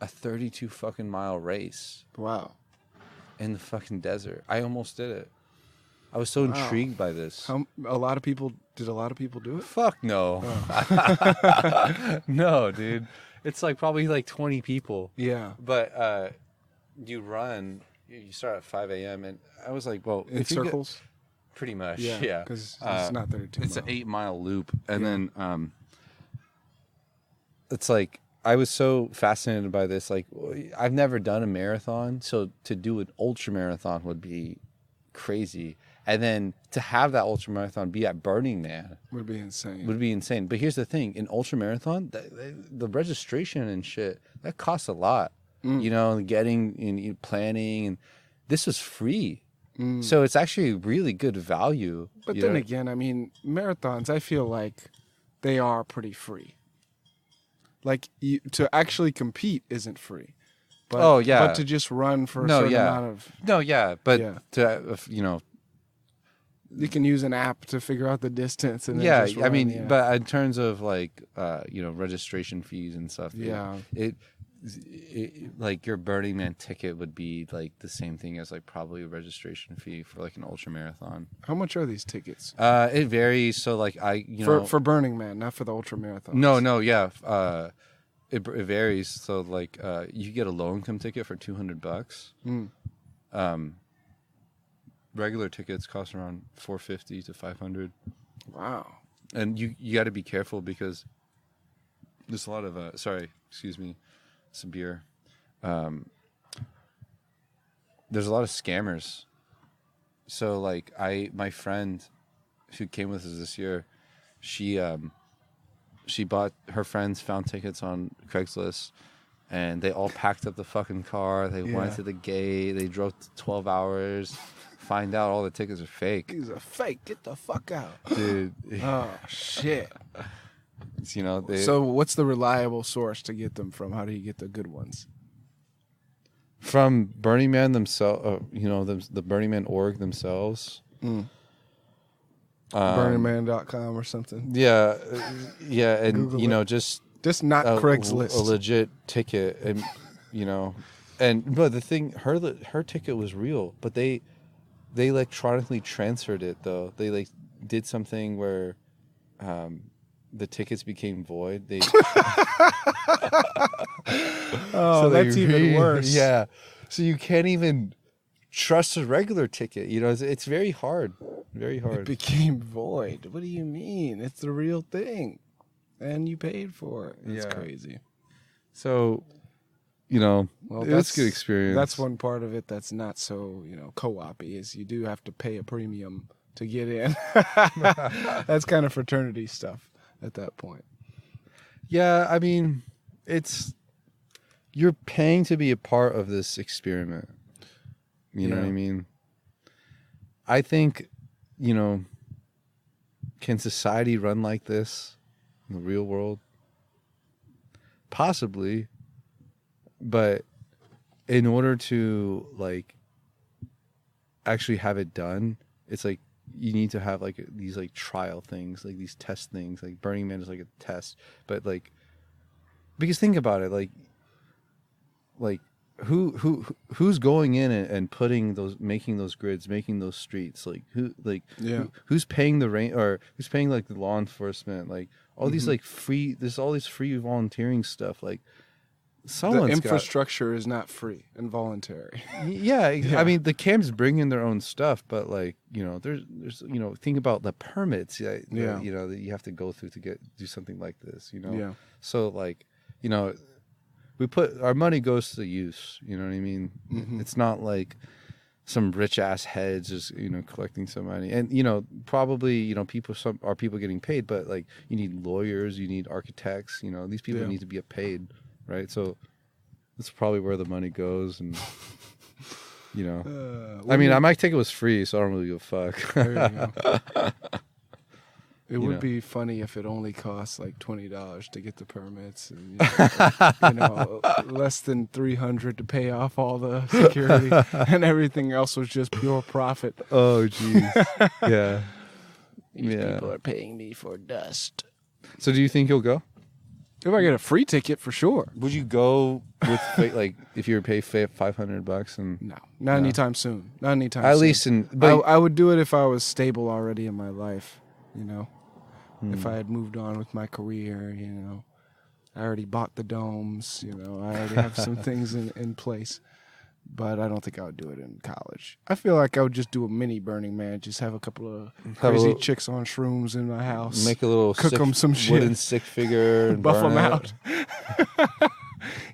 A 32 fucking mile race. Wow. In the fucking desert. I almost did it. I was so intrigued by this. Did a lot of people do it? Fuck no. No, dude. It's like probably like 20 people. Yeah. But you start at 5 a.m. and I was like, well, In circles? Pretty much, Yeah. yeah. Because it's not 32 It's miles. an 8-mile loop. And then it's like, I was so fascinated by this. Like, I've never done a marathon. So to do an ultra marathon would be crazy. And then to have that ultra marathon be at Burning Man Would be insane. would be insane. But here's the thing: in ultra marathon, the registration and shit that costs a lot. You know, getting and planning, and this was free, so it's actually really good value. But then again, I mean, marathons, I feel like they are pretty free. Like, to actually compete isn't free. But, Oh, yeah. But to just run for a certain amount of... but Yeah. to You can use an app to figure out the distance. And then yeah, just I run, mean, yeah. but in terms of like registration fees and stuff, Yeah. it like your Burning Man ticket would be like the same thing as like probably a registration fee for like an ultra marathon. How much are these tickets? It varies. So like For Burning Man, not for the ultra marathon. No, yeah. It varies. So like you get a low income ticket for $200. Regular tickets cost around $450 to $500. Wow. And you got to be careful because there's a lot of excuse me, some beer. There's a lot of scammers. So like my friend who came with us this year, she bought, her friends found tickets on Craigslist, and they all packed up the fucking car. They went to the gate. They drove 12 hours. Find out all the tickets are fake. These are fake. Get the fuck out. Dude. Oh, shit. You know, So what's the reliable source to get them from? How do you get the good ones? from Burning Man themselves, the Burning Man org themselves. BurningVan.com or something. Yeah, and Google it. just not a Craigslist. legit ticket, and but the thing, her ticket was real, but they electronically transferred it though. They like did something where the tickets became void. They so that's even worse. Yeah, so you can't even trust a regular ticket. It's very hard. Very hard. It became void. What do you mean? It's the real thing, and you paid for it. That's crazy. So, well, that's a good experience. That's one part of it that's not so co-op-y, is you do have to pay a premium to get in. That's kind of fraternity stuff at that point. Yeah, I mean, you're paying to be a part of this experiment. You know what I mean? I think, can society run like this in the real world? Possibly. But in order to actually have it done, it's like you need to have these trial things, these test things. Like Burning Man is like a test, but because think about it, who's going in and making those grids, making those streets, who's paying the rain, or who's paying the law enforcement, all these free, there's all this free volunteering stuff, someone's the infrastructure is not free and voluntary. Yeah. I mean, the camps bring in their own stuff, but there's think about the permits that you have to go through to do something like this, so we put our money goes to the use, you know what I mean? It's not some rich ass heads just collecting some money, and probably people getting paid, but like you need lawyers, you need architects, these people need to be paid, right? So that's probably where the money goes, and I mean, I might take it was free, so I don't really give a fuck. There you go. It would be funny if it only costs like $20 to get the permits, and less than $300 to pay off all the security, and everything else was just pure profit. Oh, jeez. Yeah. These people are paying me for dust. So, do you think you'll go? If I get a free ticket, for sure. Would you go with like if you were paid $500 and no, not anytime soon. Not anytime. At soon. least I would do it if I was stable already in my life. If I had moved on with my career, I already bought the domes, I already have some things in place. But I don't think I would do it in college. I feel like I would just do a mini Burning Man, just have a couple of crazy chicks on shrooms in my house. Make a little cook them some shit. Wooden stick figure and buff burn them it. out.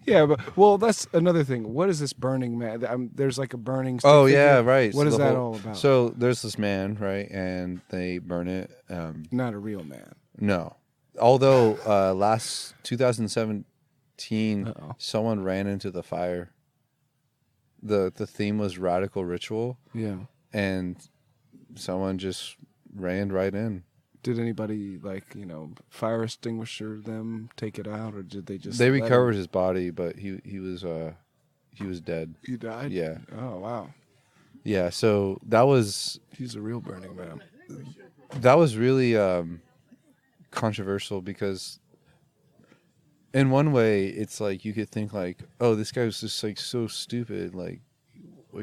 Yeah, but that's another thing. What is this Burning Man? There's like a burning stick Oh, figure. yeah, right. What is that all about? So there's this man, right, and they burn it. Not a real man. No. Although last 2017, someone ran into the fire. The theme was radical ritual. Yeah. And someone just ran right in. Did anybody fire extinguisher them, take it out, or did they just? They recovered his body, but he was dead. He died? Yeah. Oh wow. Yeah. So that was. He's a real Burning Man. That was really controversial because, in one way, it's like you could think like, oh, this guy was just like so stupid, like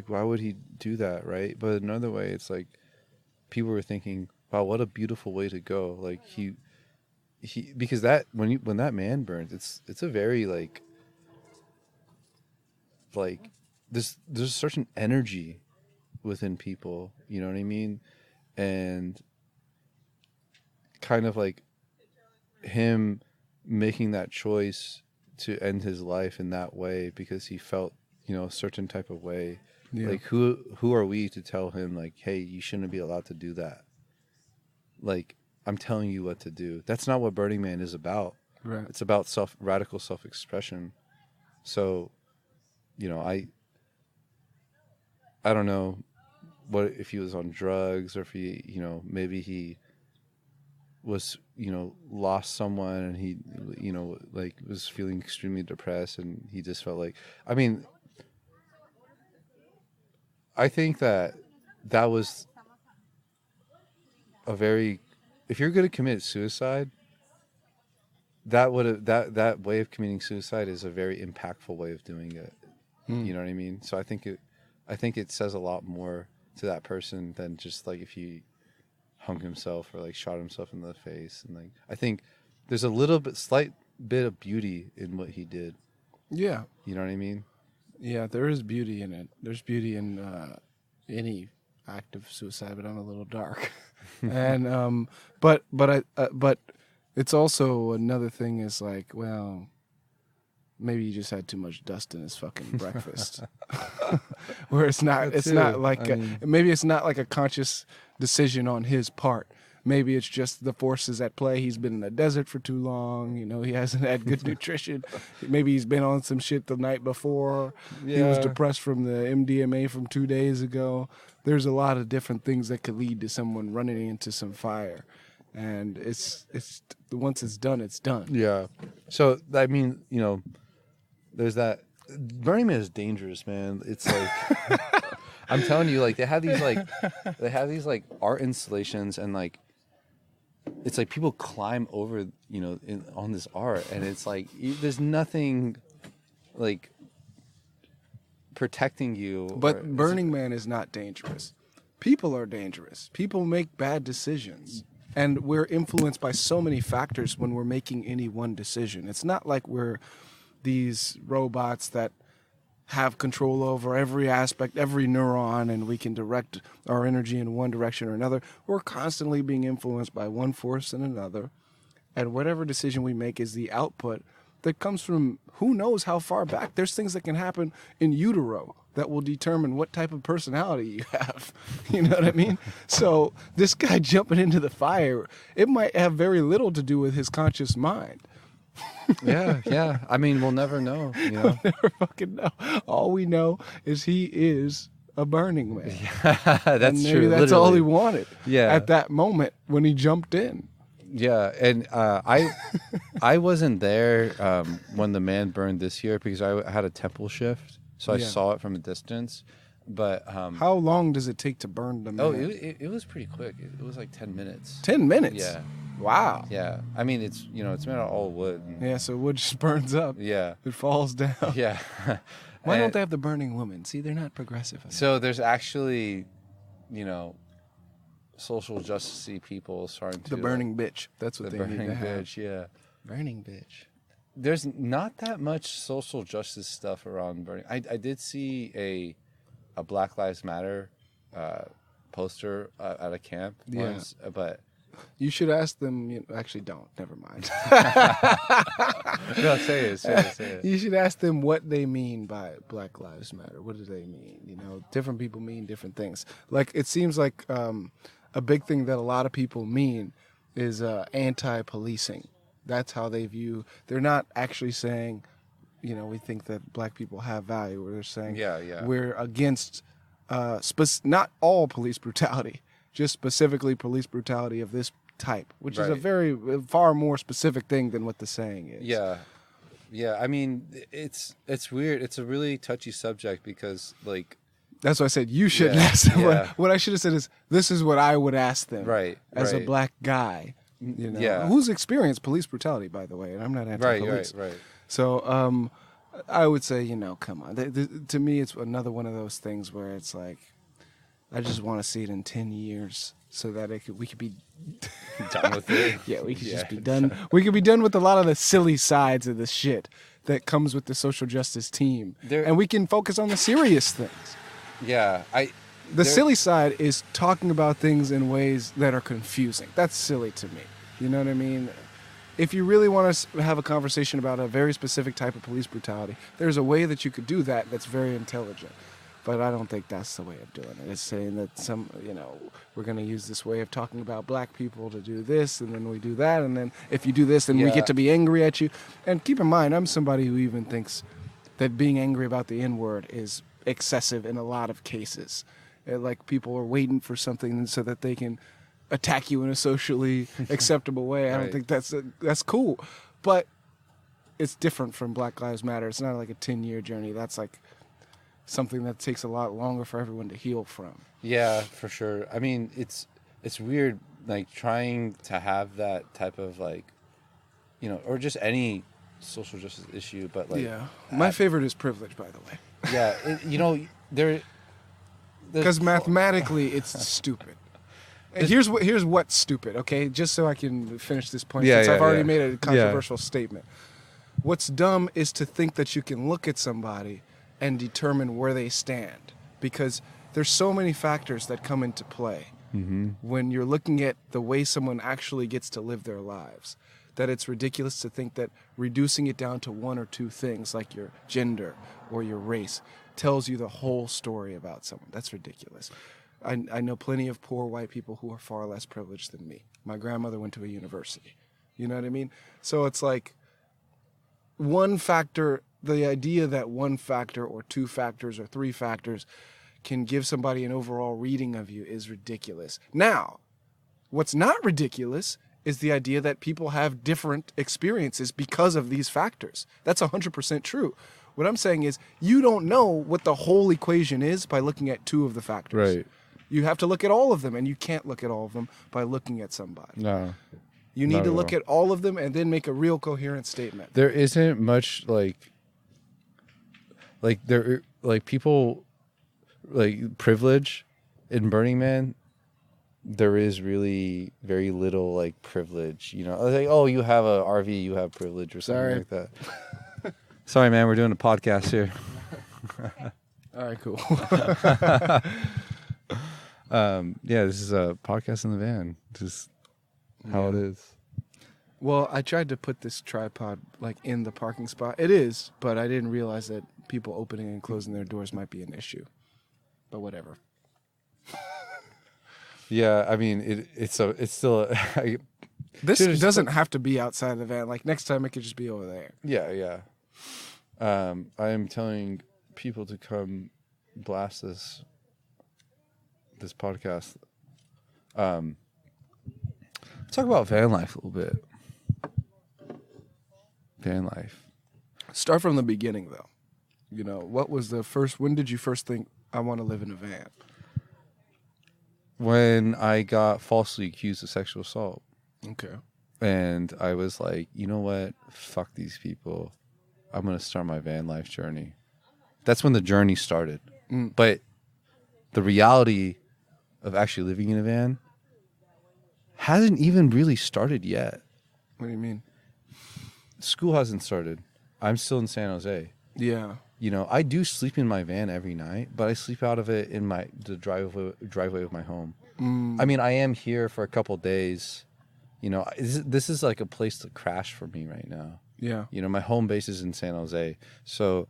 why would he do that, right? But another way, it's like people were thinking, wow, what a beautiful way to go. Like he because that when that man burns, it's a very like there's a certain energy within people, you know what I mean? And kind of like him making that choice to end his life in that way because he felt, a certain type of way. Yeah. Like who are we to tell him like, hey, you shouldn't be allowed to do that? Like, I'm telling you what to do. That's not what Burning Man is about. Right. It's about radical self-expression. So, I don't know what if he was on drugs or if he, maybe he was, lost someone and he, was feeling extremely depressed and he just felt like, I think that was if you're going to commit suicide, that way of committing suicide is a very impactful way of doing it. You know what I mean? So I think it says a lot more to that person than just like if he hung himself or like shot himself in the face. And like I think there's a slight bit of beauty in what he did. Yeah. You know what I mean? Yeah, there is beauty in it. There's beauty in any act of suicide, but I'm a little dark. And but it's also another thing is like, well, maybe he just had too much dust in his fucking breakfast. Where maybe it's not like a conscious decision on his part. Maybe it's just the forces at play. He's been in the desert for too long. He hasn't had good nutrition. Maybe he's been on some shit the night before. Yeah. He was depressed from the MDMA from 2 days ago. There's a lot of different things that could lead to someone running into some fire. And it's once it's done, it's done. Yeah. So, there's that. Burning Man is dangerous, man. It's like... I'm telling you, like, they have these art installations and, like, it's like people climb over, on this art, and it's like there's nothing like protecting you. But Burning Man is not dangerous. People are dangerous. People make bad decisions, and we're influenced by so many factors when we're making any one decision. It's not like we're these robots that have control over every aspect, every neuron, and we can direct our energy in one direction or another. We're constantly being influenced by one force and another, and whatever decision we make is the output that comes from who knows how far back. There's things that can happen in utero that will determine what type of personality you have. You know what I mean? So this guy jumping into the fire, it might have very little to do with his conscious mind. Yeah. I mean, we'll never know. You know? We'll never fucking know. All we know is he is a Burning Man. That's and maybe true. That's all he wanted. Yeah. At that moment when he jumped in. Yeah, and I wasn't there when the man burned this year because I had a temple shift, so I saw it from a distance. But how long does it take to burn the man? Oh, it was pretty quick. It was like 10 minutes. 10 minutes? Yeah. Wow. Yeah. I mean, it's made out of all wood. Yeah, so wood just burns up. Yeah. It falls down. Yeah. Why don't they have the burning woman? See, they're not progressive enough. So there's actually, social justice people starting to... The burning bitch. That's what they need to have. The burning bitch, yeah. Burning bitch. There's not that much social justice stuff around burning. I did see a Black Lives Matter poster at a camp once, but... You should ask them... actually, don't. Never mind. No, say it. You should ask them what they mean by Black Lives Matter. What do they mean? Different people mean different things. Like, it seems like a big thing that a lot of people mean is anti-policing. That's how they view... They're not actually saying, we think that black people have value. They're saying we're against not all police brutality, just specifically police brutality of this type, which is a far more specific thing than what the saying is. Yeah. I mean, it's weird. It's a really touchy subject because, like... That's why I said you shouldn't ask them. What I should have said is, this is what I would ask them as a black guy. Who's experienced police brutality, by the way, and I'm not anti-police. Right. So I would say, come on. To me, it's another one of those things where it's like, I just want to see it in 10 years so that we could be done with it. Yeah, we could just be done. We could be done with a lot of the silly sides of the shit that comes with the social justice team, and we can focus on the serious things. Yeah, The silly side is talking about things in ways that are confusing. That's silly to me. You know what I mean? If you really want to have a conversation about a very specific type of police brutality, there's a way that you could do that that's very intelligent. But I don't think that's the way of doing it. It's saying that we're going to use this way of talking about black people to do this, and then we do that, and then if you do this, then we get to be angry at you. And keep in mind, I'm somebody who even thinks that being angry about the N-word is excessive in a lot of cases. Like, people are waiting for something so that they can attack you in a socially acceptable way. I don't think that's cool. But it's different from Black Lives Matter. It's not like a 10-year journey. That's like something that takes a lot longer for everyone to heal from. Yeah, for sure. I mean, it's weird, like, trying to have that type of, like, or just any social justice issue, but, like... Yeah. My favorite is privilege, by the way. Yeah, because mathematically it's stupid. And here's what's stupid, okay? Just so I can finish this point, since I've already made a controversial statement. What's dumb is to think that you can look at somebody and determine where they stand, because there's so many factors that come into play when you're looking at the way someone actually gets to live their lives, that it's ridiculous to think that reducing it down to one or two things, like your gender or your race, tells you the whole story about someone. That's ridiculous. I know plenty of poor white people who are far less privileged than me. My grandmother went to a university. You know what I mean? So it's like one factor, the idea that one factor or two factors or three factors can give somebody an overall reading of you is ridiculous. Now, what's not ridiculous is the idea that people have different experiences because of these factors. That's 100% true. What I'm saying is, you don't know what the whole equation is by looking at two of the factors. Right. You have to look at all of them, and you can't look at all of them by looking at somebody. No. You need to look at all of them and then make a real coherent statement. There isn't much people, like, privilege in Burning Man. There is really very little, like, privilege. Like, oh, you have a RV, you have privilege or something like that. Sorry, man, we're doing a podcast here. All right, cool. This is a podcast in the van. Just how it is. Well, I tried to put this tripod like in the parking spot. It is, but I didn't realize that people opening and closing their doors might be an issue. But whatever. Yeah, I mean, it's still. This Dude, doesn't have to be outside the van. Like next time, it could just be over there. Yeah. I am telling people to come blast this podcast. Let's talk about van life a little bit. Van life. Start from the beginning, though. You know, what was the first? When did you first think I want to live in a van? When I got falsely accused of sexual assault. Okay. And I was like, you know what? Fuck these people. I'm going to start my van life journey. That's when the journey started. But the reality of actually living in a van hasn't even really started yet. What do you mean? School hasn't started. I'm still in San Jose. Yeah. You know, I do sleep in my van every night, but I sleep out of it in the driveway of my home. I mean, I am here for a couple days. You know, this is like a place to crash for me right now. Yeah. You know, my home base is in San Jose. So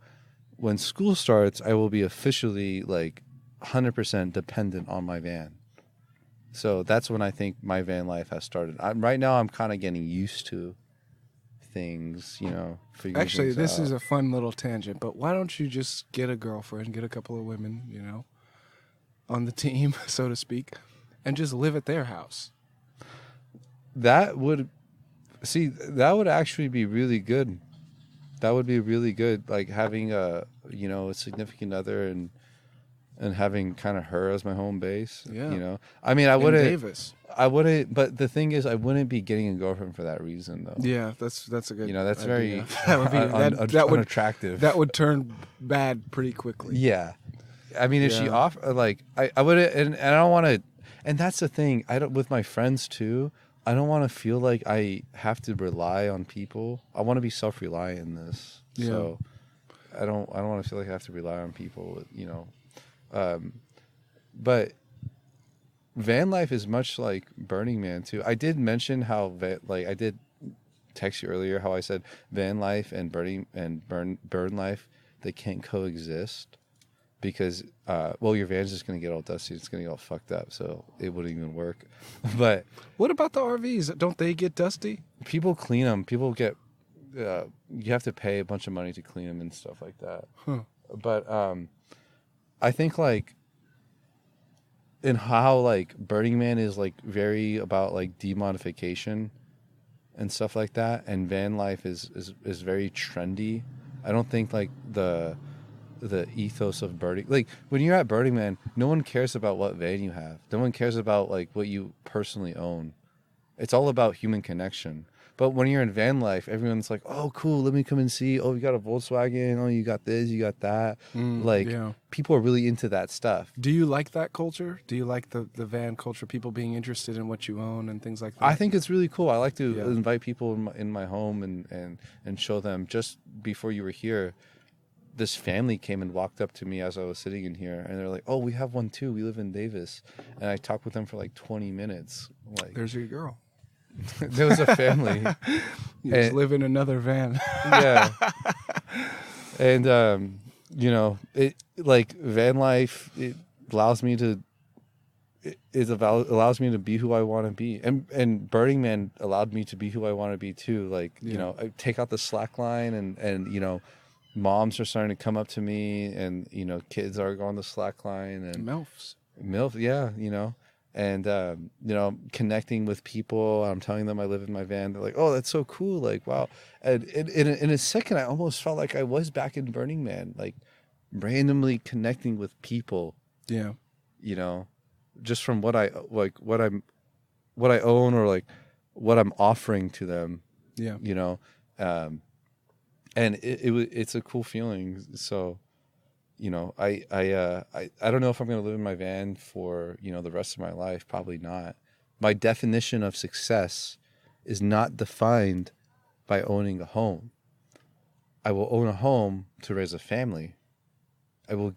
when school starts, I will be officially like 100% dependent on my van. So that's when I think my van life has started. Right now, I'm kind of getting used to things, you know. Actually, this is a fun little tangent, but why don't you just get a girlfriend, get a couple of women, you know, on the team, so to speak, and just live at their house? That would actually be really good. That would be really good, like having a significant other and having kind of her as my home base. Yeah. You know, I mean, I wouldn't, but the thing is, I wouldn't be getting a girlfriend for that reason, though. Yeah, that's a good. You know, that's idea. very unattractive. That would turn bad pretty quickly. Yeah, I mean, if she I would, and I don't want to, and that's the thing. I don't with my friends too. I don't want to feel like I have to rely on people. I want to be self-reliant in this. Yeah. So I don't want to feel like I have to rely on people. You know, but van life is much like Burning Man too. I did mention how I did text you earlier how I said van life and burn life, they can't coexist because your van's just gonna get all dusty, it's gonna get all fucked up, so it wouldn't even work. But what about the RVs? Don't they get dusty? People clean them. People get you have to pay a bunch of money to clean them and stuff like that. Huh. But I think like in how like Burning Man is like very about like demodification and stuff like that, and van life is very trendy. I don't think like the ethos of Burning, like when you're at Burning Man, no one cares about what van you have. No one cares about like what you personally own. It's all about human connection. But when you're in van life, everyone's like, "Oh, cool, let me come and see. Oh, you got a Volkswagen. Oh, you got this, you got that." People are really into that stuff. Do you like that culture? Do you like the van culture? People being interested in what you own and things like that. I think it's really cool. I like to invite people in my home and show them. Just before you were here, this family came and walked up to me as I was sitting in here, and they're like, "Oh, we have one too. We live in Davis." And I talked with them for like 20 minutes. Like, there's your girl. There was a family. You just live in another van. Yeah. And it like van life. It allows me to. Allows me to be who I want to be, and Burning Man allowed me to be who I want to be too. Like I take out the slack line, and moms are starting to come up to me, and kids are on the slack line, and MILF, yeah, and connecting with people. I'm telling them I live in my van. They're like, "Oh, that's so cool!" Like, wow. And in a second, I almost felt like I was back in Burning Man, like randomly connecting with people. Yeah, just from what I own or like what I'm offering to them. Yeah, and it's a cool feeling. So, I don't know if I'm going to live in my van for, the rest of my life. Probably not. My definition of success is not defined by owning a home. I will own a home to raise a family. I would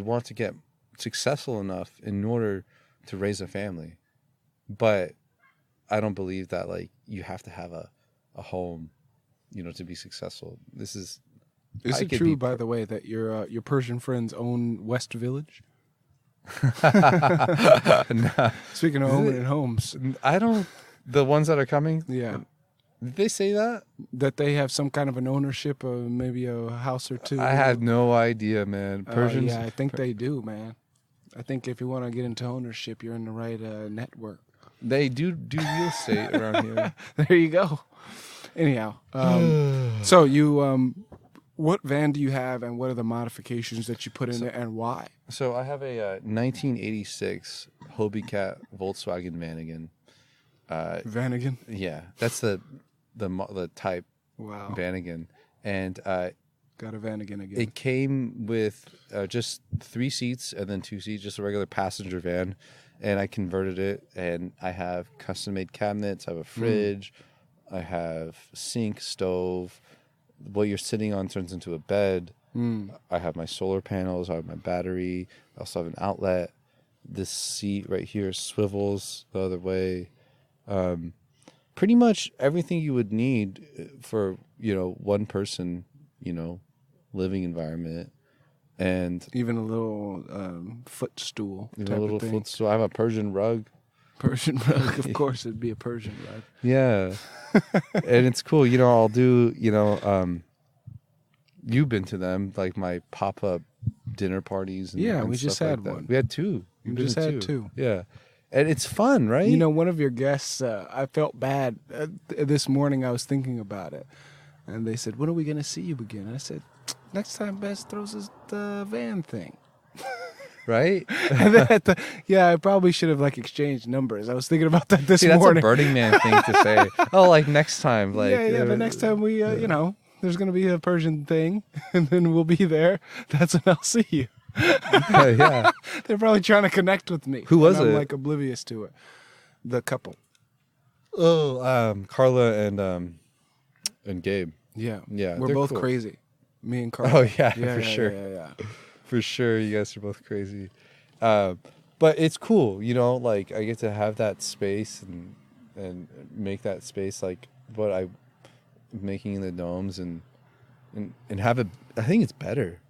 want to get successful enough in order to raise a family. But I don't believe that like you have to have a home, you know, to be successful. Is it true, by the way, that your Persian friends own West Village? Nah. Speaking of owning homes, I don't. The ones that are coming. yeah, Did they say that? that they have some kind of an ownership of maybe a house or two. I had no idea, man. Persians. Yeah, I think they do, man. I think if you want to get into ownership, you're in the right network. They do real estate around here. There you go. Anyhow, so you, what van do you have, and what are the modifications that you put in it, and why? So I have a 1986 Hobie Cat Volkswagen Vanagon. Vanagon? Yeah, that's the type Wow. Vanagon, and Got a Vanagon again. it came with just 3 seats and then 2 seats, just a regular passenger van, and I converted it, and I have custom-made cabinets. I have a fridge. I have sink, stove. What you're sitting on turns into a bed. I have my solar panels. I have my battery. I also have an outlet. This seat right here swivels the other way. Pretty much everything you would need for, you know, one person, you know, living environment. And even a little footstool. a little footstool. I have a Persian rug. Persian rug, of course, it'd be a Persian rug. Yeah. And it's cool. You know, I'll do, you know, you've been to them, like my pop-up dinner parties. And we just had like one. We had 2. We just had 2. Yeah. And it's fun, right? You know, one of your guests, I felt bad. This morning I was thinking about it. And they said, when are we going to see you again? I said, next time Bess throws us the van thing. Right? And then yeah, I probably should have like exchanged numbers. I was thinking about that this that's morning. a Burning Man thing to say. Oh, like next time. Like yeah, the next time we, you know, there's going to be a Persian thing, and then we'll be there. That's when I'll see you. Yeah. They're probably trying to connect with me. Who was and I'm it? like oblivious to it. The couple. Oh, Carla and Gabe. Yeah. Yeah, We're they're both cool. crazy. Me and Carl. Oh yeah, for sure. Yeah. For sure, you guys are both crazy. But it's cool, you know, like I get to have that space and make that space like what I'm making in the domes and have it. I think it's better.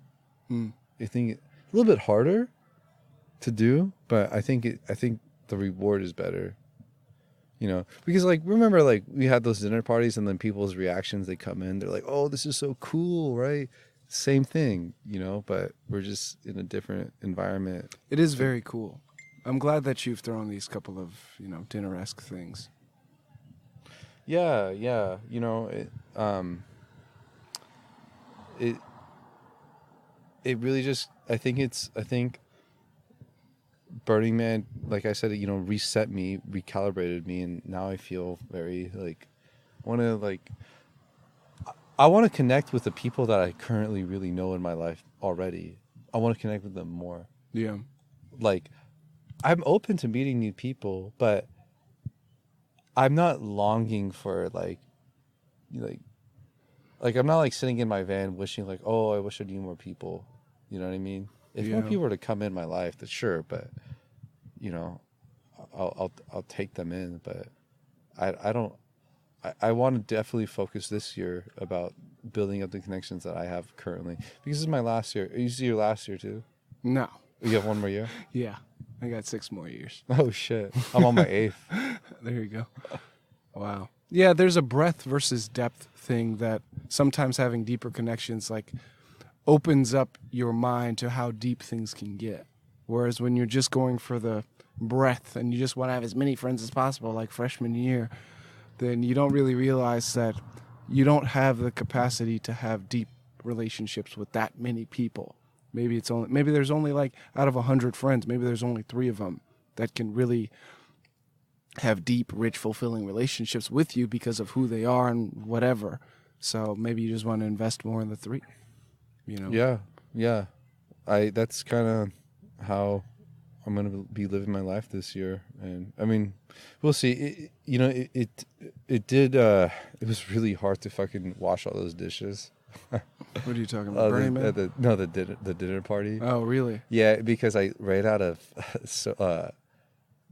I think a little bit harder to do, but I think the reward is better. You know, because like remember like we had those dinner parties and then people's reactions, they come in, they're like, "Oh, this is so cool," right? Same thing, you know, but we're just in a different environment. It is very cool. I'm glad that you've thrown these couple of, you know, dinner-esque things. Yeah, you know, it really just I think Burning Man, like I said, you know, reset me, recalibrated me, and now I feel very like I want to connect with the people that I currently really know in my life already. I want to connect with them more. Yeah. Like, I'm open to meeting new people, but I'm not longing for like I'm not like sitting in my van wishing like, oh, I wish I knew more people. You know what I mean? If more people were to come in my life, then sure, but you know, I'll take them in, but I don't. I want to definitely focus this year about building up the connections that I have currently, because this is my last year. You see your last year too? No. You have one more year? Yeah. I got 6 more years. Oh shit! I'm on my 8th. There you go. Wow. Yeah, there's a breadth versus depth thing that sometimes having deeper connections like opens up your mind to how deep things can get. Whereas when you're just going for the breadth and you just want to have as many friends as possible, like freshman year, then you don't really realize that you don't have the capacity to have deep relationships with that many people. Maybe there's only like out of 100 friends, maybe there's only 3 of them that can really have deep, rich, fulfilling relationships with you because of who they are and whatever. So maybe you just want to invest more in the 3. You know? Yeah. That's kind of how I'm going to be living my life this year. And I mean, we'll see. It was really hard to fucking wash all those dishes. What are you talking about? Burning Man? The dinner party. Oh, really? Yeah, because I ran out of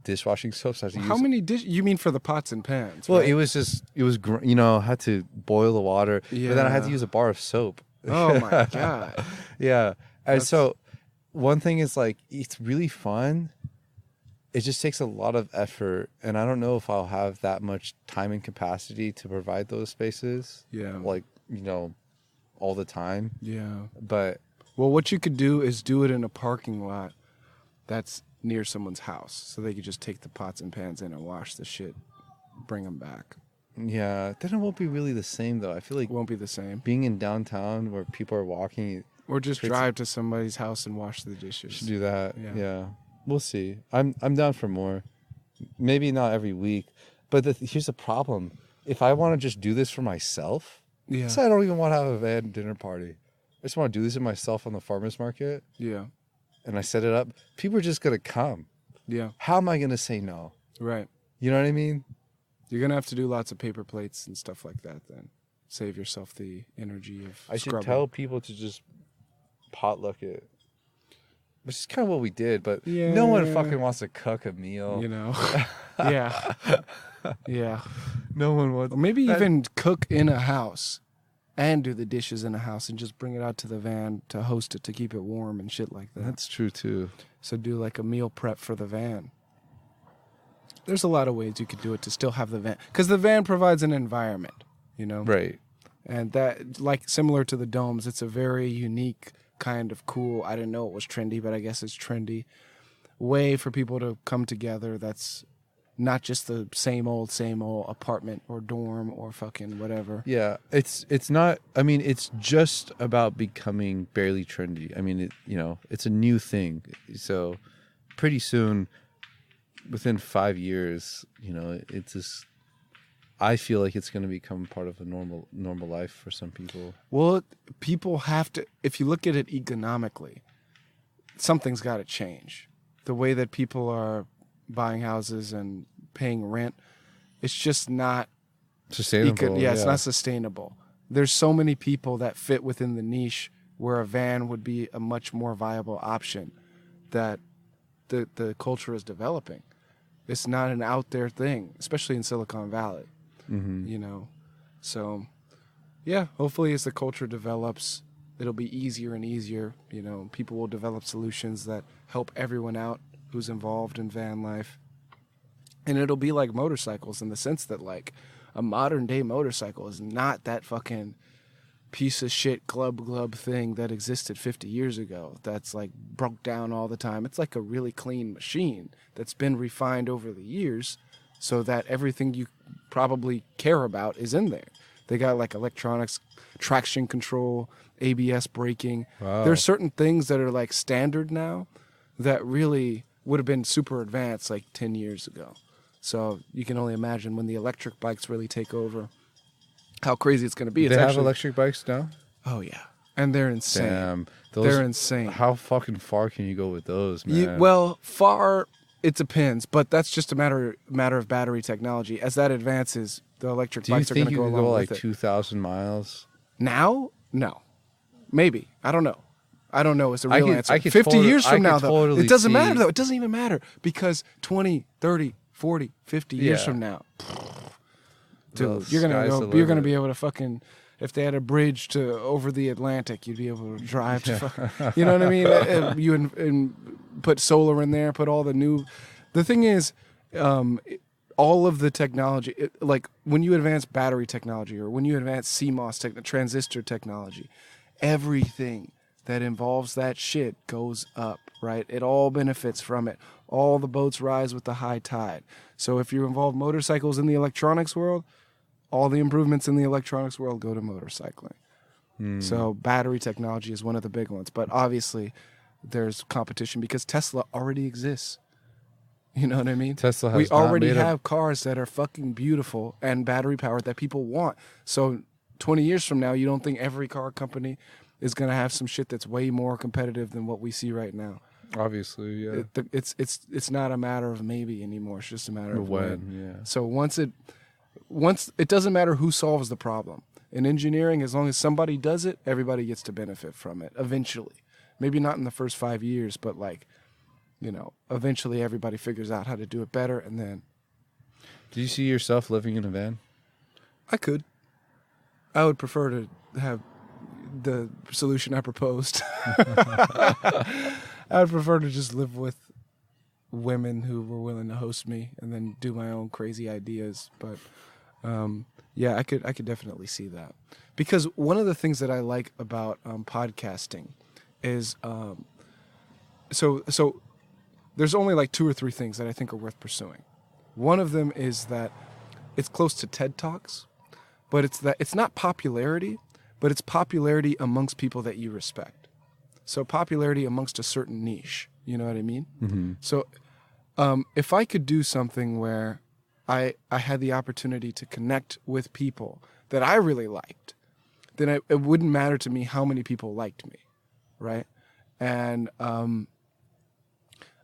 dishwashing soaps. I had to How use. many you mean for the pots and pans? Well, right? it was I had to boil the water, but then I had to Yeah. use a bar of soap. Oh my god. Yeah. And That's- so one thing is like, it's really fun. It just takes a lot of effort, and I don't know if I'll have that much time and capacity to provide those spaces. Yeah. Like, all the time. Yeah. But Well, what you could do is do it in a parking lot that's near someone's house, so they could just take the pots and pans in and wash the shit, bring them back. yeah, then it won't be really the same though. I feel like It won't be the same. being in downtown where people are walking, Or just It's- drive to somebody's house and wash the dishes. should do that. Yeah. Yeah. We'll see. I'm down for more. Maybe not every week, but here's the problem. If I want to just do this for myself, Yeah. so I don't even want to have a van dinner party. I just want to do this in myself on the farmer's market, Yeah. and I set it up. People are just gonna come. Yeah. How am I gonna say no? Right. You know what I mean? You're gonna have to do lots of paper plates and stuff like that then. Save yourself the energy of I should scrubbing. tell people to just potluck it. Which is kind of what we did, but Yeah. no one fucking wants to cook a meal. You know. Yeah. Yeah. No one wants. Or maybe That- even cook in a house and do the dishes in a house and just bring it out to the van to host it, to keep it warm and shit like that. That's true too. So do like a meal prep for the van. There's a lot of ways you could do it to still have the van, because the van provides an environment, Right. And that, like, similar to the domes, it's a very unique kind of cool, I didn't know it was trendy, but I guess it's trendy, way for people to come together that's not just the same old apartment or dorm or fucking whatever. Yeah, it's not. I mean, it's just about becoming barely trendy. I mean, it's a new thing. So, pretty soon, within 5 years, it's just. I feel like it's going to become part of a normal life for some people. Well, people have to, if you look at it economically, something's got to change. The way that people are buying houses and paying rent, it's just not Sustainable. it's not sustainable. There's so many people that fit within the niche where a van would be a much more viable option, that the culture is developing. It's not an out there thing, especially in Silicon Valley. Mm-hmm. So yeah, hopefully as the culture develops, it'll be easier and easier. People will develop solutions that help everyone out who's involved in van life. And it'll be like motorcycles, in the sense that, like, a modern day motorcycle is not that fucking piece of shit glub thing that existed 50 years ago that's like broke down all the time. It's like a really clean machine that's been refined over the years so that everything you probably care about is in there. They got like electronics, traction control, ABS braking. Wow. There's certain things that are like standard now that really would have been super advanced like 10 years ago. So you can only imagine when the electric bikes really take over, how crazy it's going to be. They have electric bikes now? Oh, yeah. And they're insane. Damn. They're insane. How fucking far can you go with those, man? Well, far, it depends, but that's just a matter of battery technology. As that advances, the electric do you bikes are going think to you go can along go with like it. 2,000 miles? Now? No. Maybe. I don't know. It's a I real could- answer. I could 50 totally- years I from could now, though. totally It doesn't see- matter, though. It doesn't even matter, because 20, 30, 40, 50 years Yeah. from now, The dude, you're going sky's the to limit. be able to fucking, if they had a bridge over the Atlantic, you'd be able to drive to fucking, you know what I mean? You and put solar in there, put all the new, the thing is, all of the technology, like when you advance battery technology or when you advance CMOS transistor technology, everything that involves that shit goes up, right? It all benefits from it. All the boats rise with the high tide. So if you involve motorcycles in the electronics world, all the improvements in the electronics world go to motorcycling. So battery technology is one of the big ones. But obviously there's competition because Tesla already exists. You know what I mean? Tesla has We not already made a- have cars that are fucking beautiful and battery powered that people want. So 20 years from now, you don't think every car company is going to have some shit that's way more competitive than what we see right now? Obviously, yeah. It's not a matter of maybe anymore. It's just a matter of when, yeah. So once it doesn't matter who solves the problem. In engineering, as long as somebody does it, everybody gets to benefit from it eventually. Maybe not in the first 5 years, but like eventually everybody figures out how to do it better, and then Do you see yourself living in a van? I would prefer to have the solution I proposed. I would prefer to just live with women who were willing to host me and then do my own crazy ideas. But yeah, I could definitely see that. Because one of the things that I like about podcasting is so there's only like 2 or 3 things that I think are worth pursuing. One of them is that it's close to TED Talks, but it's not popularity, but it's popularity amongst people that you respect. So popularity amongst a certain niche, you know what I mean? Mm-hmm. So if I could do something where I had the opportunity to connect with people that I really liked, then it wouldn't matter to me how many people liked me, right? And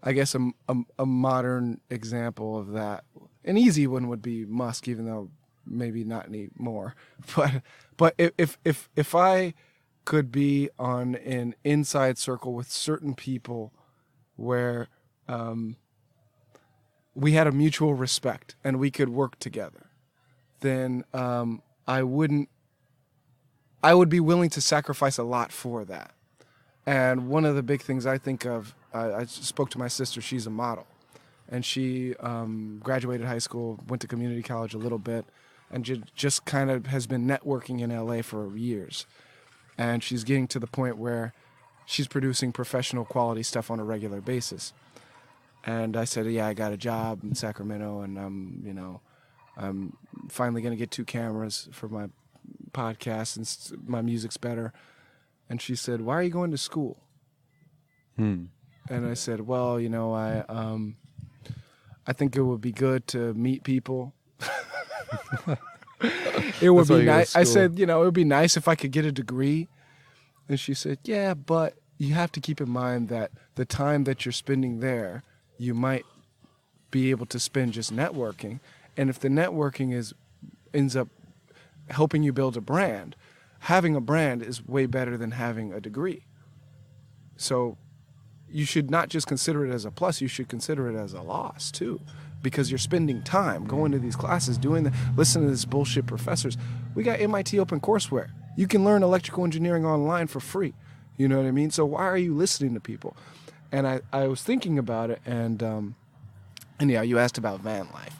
I guess a modern example of that, an easy one would be Musk, even though maybe not anymore. But if I could be on an inside circle with certain people where we had a mutual respect and we could work together, then I would be willing to sacrifice a lot for that. And one of the big things I think of, I spoke to my sister, she's a model, and she graduated high school, went to community college a little bit, and just kind of has been networking in LA for years. And she's getting to the point where she's producing professional quality stuff on a regular basis. And I said, yeah, I got a job in Sacramento, and I'm finally going to get 2 cameras for my podcast, and my music's better. And she said, why are you going to school? And I said, well, I think it would be good to meet people. It would be nice. I said, it would be nice if I could get a degree. And she said, yeah, but you have to keep in mind that the time that you're spending there, you might be able to spend just networking. And if the networking ends up helping you build a brand, having a brand is way better than having a degree. So you should not just consider it as a plus, you should consider it as a loss too, because you're spending time going to these classes, listening to this bullshit professors. We got MIT OpenCourseWare. You can learn electrical engineering online for free. You know what I mean? So why are you listening to people? And I was thinking about it, and yeah, you asked about van life.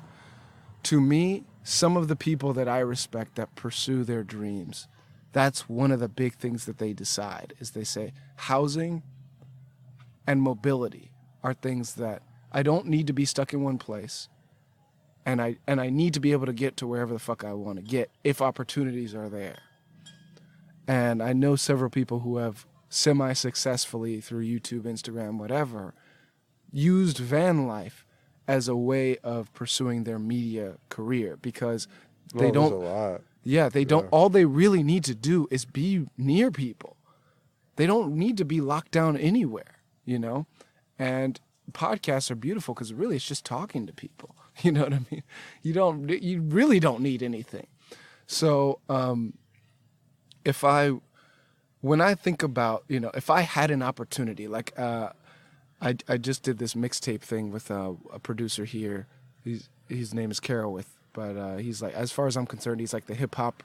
To me, some of the people that I respect that pursue their dreams, that's one of the big things that they decide, is they say housing and mobility are things that I don't need to be stuck in one place, and I need to be able to get to wherever the fuck I want to get if opportunities are there. And I know several people who have semi-successfully through YouTube, Instagram, whatever, used van life as a way of pursuing their media career, because they don't. There's a lot. Yeah, they don't. All they really need to do is be near people. They don't need to be locked down anywhere, And podcasts are beautiful because really it's just talking to people. You know what I mean? You really don't need anything. So when I think about, if I had an opportunity, like I just did this mixtape thing with a producer here. His name is Carowith, but he's like, as far as I'm concerned, he's like the hip hop.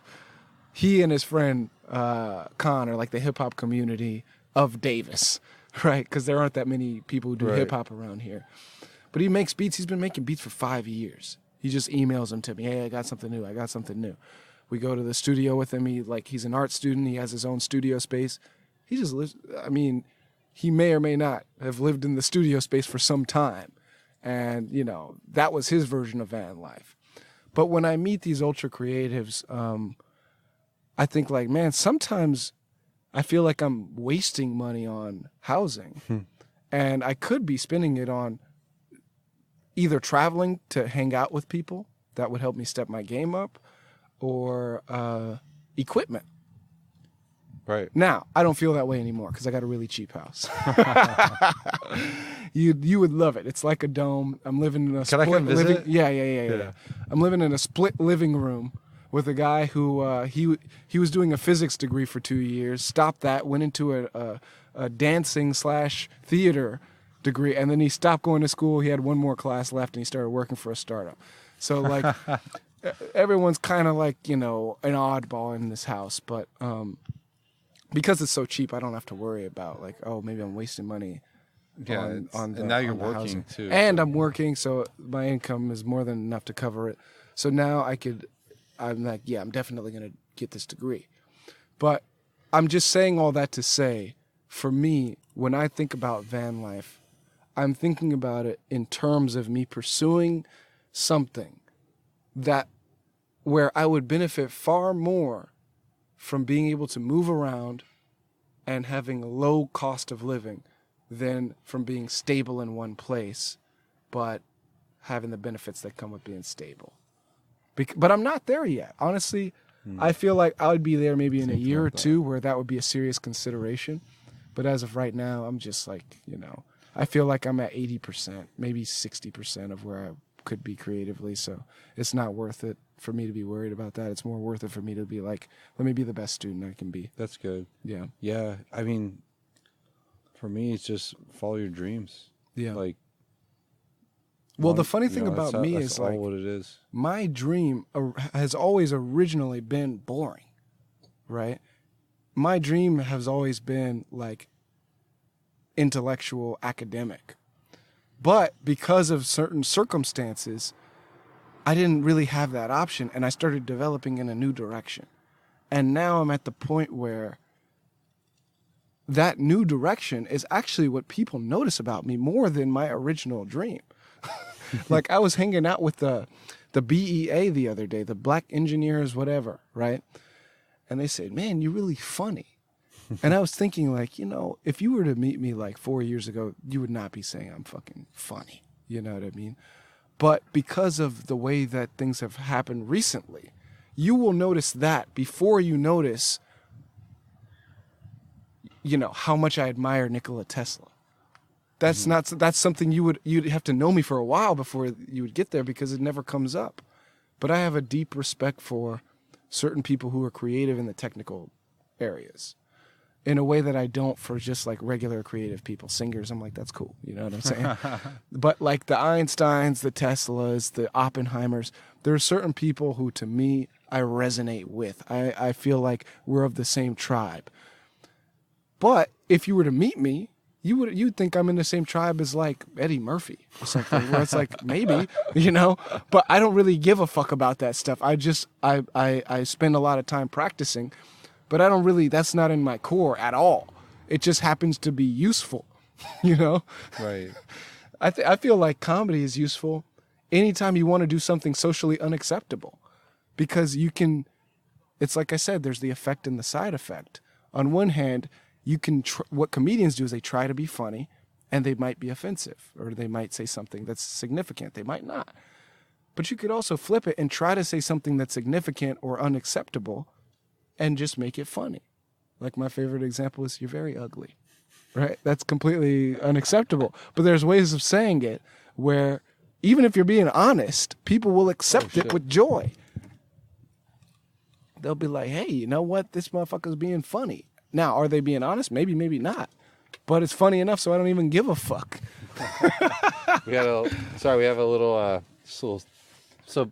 He and his friend Khan are like the hip hop community of Davis, right? Because there aren't that many people who do hip hop around here. But he makes beats. He's been making beats for 5 years. He just emails them to me. Hey, I got something new. We go to the studio with him. He's an art student. He has his own studio space. He just lives. I mean, he may or may not have lived in the studio space for some time, and that was his version of van life. But when I meet these ultra creatives, I think like, man, sometimes I feel like I'm wasting money on housing, and I could be spending it on either traveling to hang out with people that would help me step my game up, or equipment. Right. Now, I don't feel that way anymore because I got a really cheap house. You would love it. It's like a dome. I'm living in a Can I come visit? Yeah. I'm living in a split living room with a guy who he was doing a physics degree for 2 years, stopped that, went into a dancing / theater degree. And then he stopped going to school. He had one more class left, and he started working for a startup. So like everyone's kind of like, you know, an oddball in this house. But because it's so cheap, I don't have to worry about like, oh, maybe I'm wasting money. Yeah, and now you're working housing. too. And so. I'm working, so my income is more than enough to cover it. So now I'm like, yeah, I'm definitely going to get this degree. But I'm just saying all that to say, for me, when I think about van life, I'm thinking about it in terms of me pursuing something that where I would benefit far more from being able to move around and having a low cost of living than from being stable in one place, but having the benefits that come with being stable. But I'm not there yet. Honestly, I feel like I would be there maybe in a year or two where that would be a serious consideration. But as of right now, I'm just like, you know, I feel like I'm at 80%, maybe 60% of where I could be creatively. So it's not worth it for me to be worried about that. It's more worth it for me to be like, let me be the best student I can be. That's good. Yeah. Yeah. I mean, for me, it's just follow your dreams. Yeah. Like, well, the funny thing about me that's is all like what it is. My dream has always originally been boring, right? My dream has always been like intellectual, academic. But because of certain circumstances, I didn't really have that option, and I started developing in a new direction. And now I'm at the point where that new direction is actually what people notice about me more than my original dream. Like I was hanging out with the BEA the other day, the Black Engineers, whatever, right? And they said, man, you're really funny. And I was thinking like, you know, if you were to meet me like 4 years ago, you would not be saying I'm fucking funny. You know what I mean? But because of the way that things have happened recently, you will notice that before you notice, you know, how much I admire Nikola Tesla. That's that's something you'd have to know me for a while before you would get there because it never comes up. But I have a deep respect for certain people who are creative in the technical areas in a way that I don't for just like regular creative people, singers. I'm like, that's cool. You know what I'm saying? But like the Einsteins, the Teslas, the Oppenheimers, there are certain people who to me, I resonate with. I feel like we're of the same tribe. But if you were to meet me, you'd think I'm in the same tribe as like Eddie Murphy or something, where it's like maybe, you know, but I don't really give a fuck about that stuff. I spend a lot of time practicing, but I don't really, that's not in my core at all. It just happens to be useful, you know? Right. I feel like comedy is useful anytime you want to do something socially unacceptable, because you can, it's like I said, there's the effect and the side effect. On one hand, you can what comedians do is they try to be funny, and they might be offensive, or they might say something that's significant. They might not. But you could also flip it and try to say something that's significant or unacceptable and just make it funny. Like my favorite example is, you're very ugly, right? That's completely unacceptable. But there's ways of saying it where even if you're being honest, people will accept it with joy. They'll be like, hey, you know what? This motherfucker's being funny. Now, are they being honest? Maybe, maybe not. But it's funny enough, so I don't even give a fuck. We have a little, so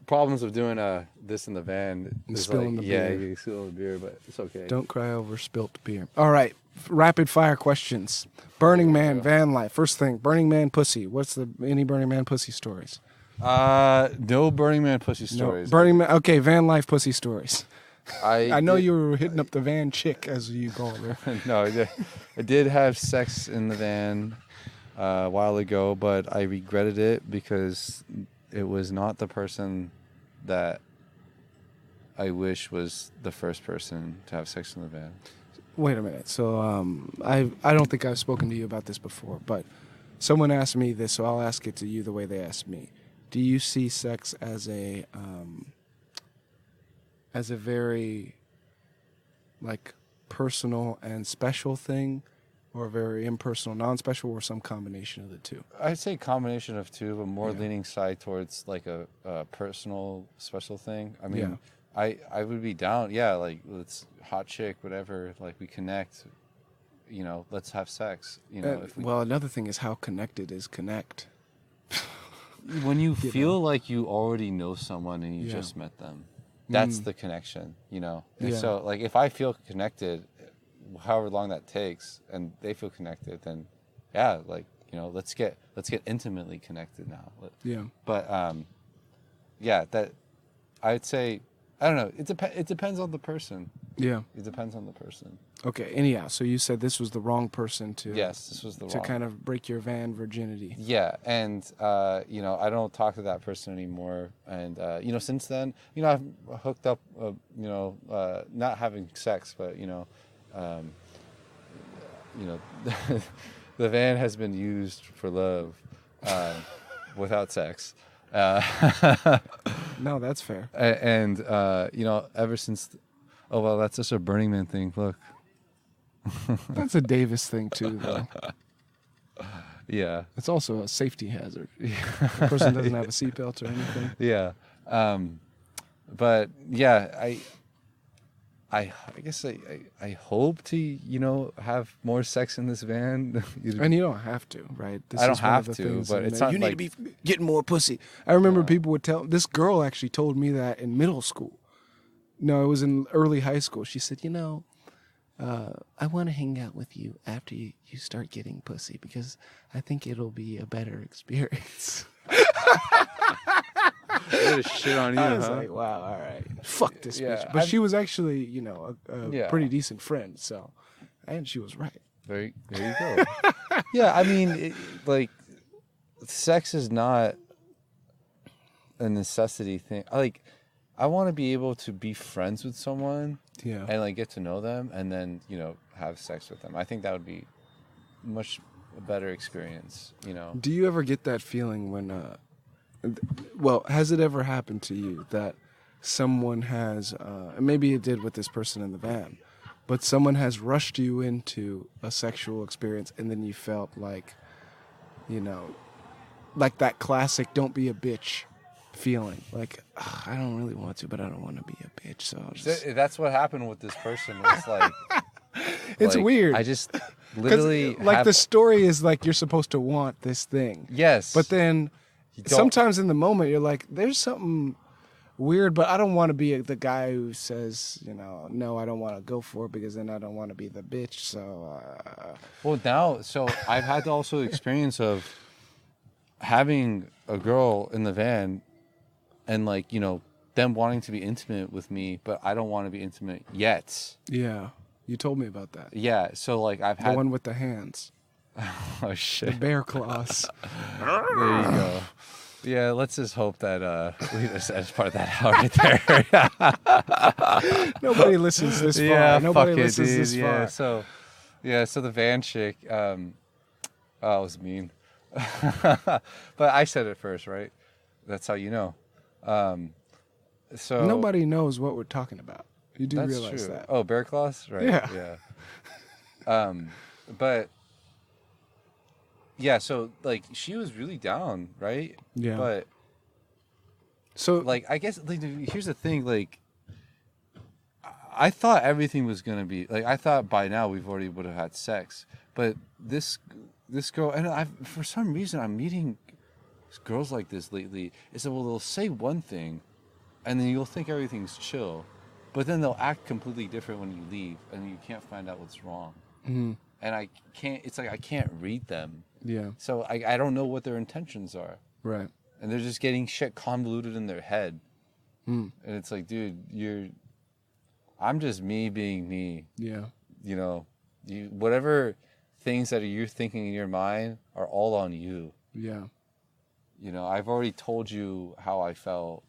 problems of doing this in the van. Spilling the beer. Yeah, you spill the beer, but it's okay. Don't cry over spilt beer. All right, rapid fire questions. Burning Man, van life. First thing, Burning Man pussy. Any Burning Man pussy stories? No Burning Man pussy stories. No. Burning Man. Okay, van life pussy stories. I know did, you were hitting up the van chick, as you call her. No, I did have sex in the van a while ago, but I regretted it because it was not the person that I wish was the first person to have sex in the van. Wait a minute. So I don't think I've spoken to you about this before, but someone asked me this, so I'll ask it to you the way they asked me. Do you see sex as a very like personal and special thing, or a very impersonal, non-special, or some combination of the two? I'd say combination of two, but more leaning side towards like a personal, special thing. I mean, I would be down. Yeah, like let's hot chick, whatever. Like we connect let's have sex. Well, another thing is how connected is connect. When you feel like you already know someone and you just met them, that's the connection, And so, like, if I feel connected, however long that takes, and they feel connected, then, yeah, like, let's get intimately connected now. Yeah. But, that I'd say, I don't know. It depends on the person. Yeah. It depends on the person. Okay. Anyhow, so you said this was the wrong person to. Yes, this was the wrong. To kind of break your van virginity. Yeah, and I don't talk to that person anymore. And since then, I've hooked up. Not having sex, but the van has been used for love, without sex. No, that's fair. And ever since. Oh well, that's just a Burning Man thing. Look. That's a Davis thing too, though. Yeah. It's also a safety hazard. The person doesn't have a seatbelt or anything. Yeah. But yeah, I guess I hope to have more sex in this van. And you don't have to, right? This I don't is one of have the to, things but it's not you like, need to be getting more pussy. I remember people would tell. This girl actually told me that in middle school. No, it was in early high school. She said, I want to hang out with you after you start getting pussy because I think it'll be a better experience. Shit on you, I was like, wow, all right. Fuck this bitch. But she was actually, a pretty decent friend. So, and she was right. There you go. Yeah, I mean, sex is not a necessity thing. I want to be able to be friends with someone, and get to know them, and then have sex with them. I think that would be much a better experience. Do you ever get that feeling when? Has it ever happened to you that someone has, and maybe it did with this person in the van, but someone has rushed you into a sexual experience, and then you felt like, like that classic "don't be a bitch" feeling, like I don't really want to, but I don't want to be a bitch, so I'll just... That's what happened with this person. It's like it's weird. I just literally the story is like you're supposed to want this thing, yes, but then sometimes in the moment you're like, there's something weird, but I don't want to be the guy who says, no, I don't want to go for it because then I don't want to be the bitch. So so I've had the also experience of having a girl in the van and them wanting to be intimate with me, but I don't want to be intimate yet. Yeah, you told me about that. Yeah, so I've had the one with the hands. Oh shit! The bear claws. There you go. Yeah, let's just hope that we just edit part of that out right there. Nobody listens this far. Yeah, Nobody fuck it, listens dude. this far. So the van chick, it was mean. But I said it first, right? That's how you know. So nobody knows what we're talking about. You do that's realize true. that? Oh, bear claws, right? Yeah. But yeah, so she was really down, right? Yeah. But so I guess here's the thing, I thought everything was gonna be I thought by now we've already would have had sex, but this girl, and for some reason I'm meeting girls like this lately. Is that they'll say one thing, and then you'll think everything's chill, but then they'll act completely different when you leave, and you can't find out what's wrong. Mm-hmm. And I can't. It's I can't read them. Yeah. So I don't know what their intentions are. Right. And they're just getting shit convoluted in their head. Mm. And it's dude, I'm just me being me. Yeah. Whatever things that you're thinking in your mind are all on you. Yeah. I've already told you how I felt,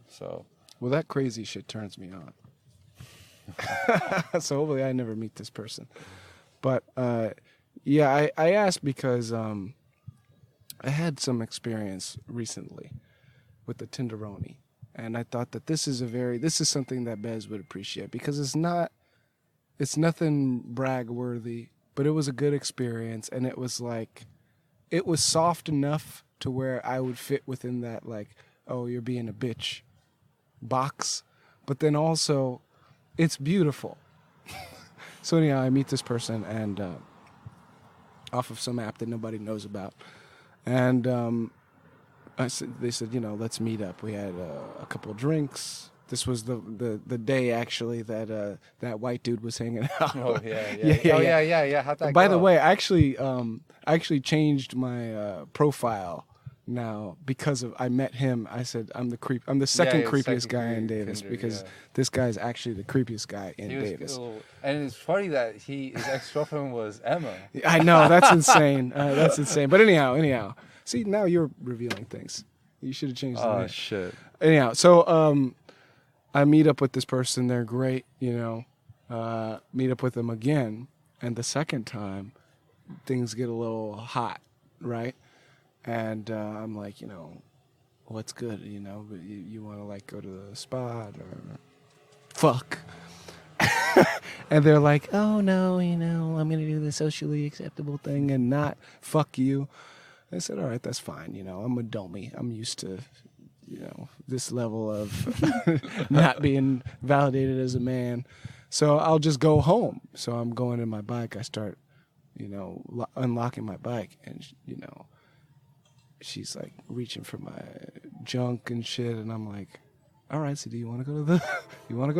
so. Well, that crazy shit turns me on. So hopefully I never meet this person. But, I asked because I had some experience recently with the Tenderoni. And I thought that this is something that Bez would appreciate because it's nothing brag worthy, but it was a good experience. And it was it was soft enough to where I would fit within that, oh, you're being a bitch box. But then also, it's beautiful. So anyhow, I meet this person and off of some app that nobody knows about, and they said, let's meet up. We had a couple of drinks. This was the day actually that that white dude was hanging out. Oh yeah. How'd that By go? the way, I actually changed my profile now because I met him. I said I'm the second creepiest guy in Davis because this guy's actually the creepiest guy in Davis. Cool. And it's funny that his ex-girlfriend was Emma. I know, that's insane. That's insane. But anyhow, see, now you're revealing things. You should have changed the name. Oh shit. Anyhow, so I meet up with this person. They're great, meet up with them again. And the second time, things get a little hot, right? And I'm like, what's good, you want to like go to the spot or fuck? And they're like, oh no, I'm going to do the socially acceptable thing and not fuck you. I said, all right, that's fine. I'm a dummy. I'm used to, this level of not being validated as a man. So I'll just go home. So I'm going in my bike. I start, unlocking my bike and, she's like reaching for my junk and shit. And I'm like, all right, so do you want to go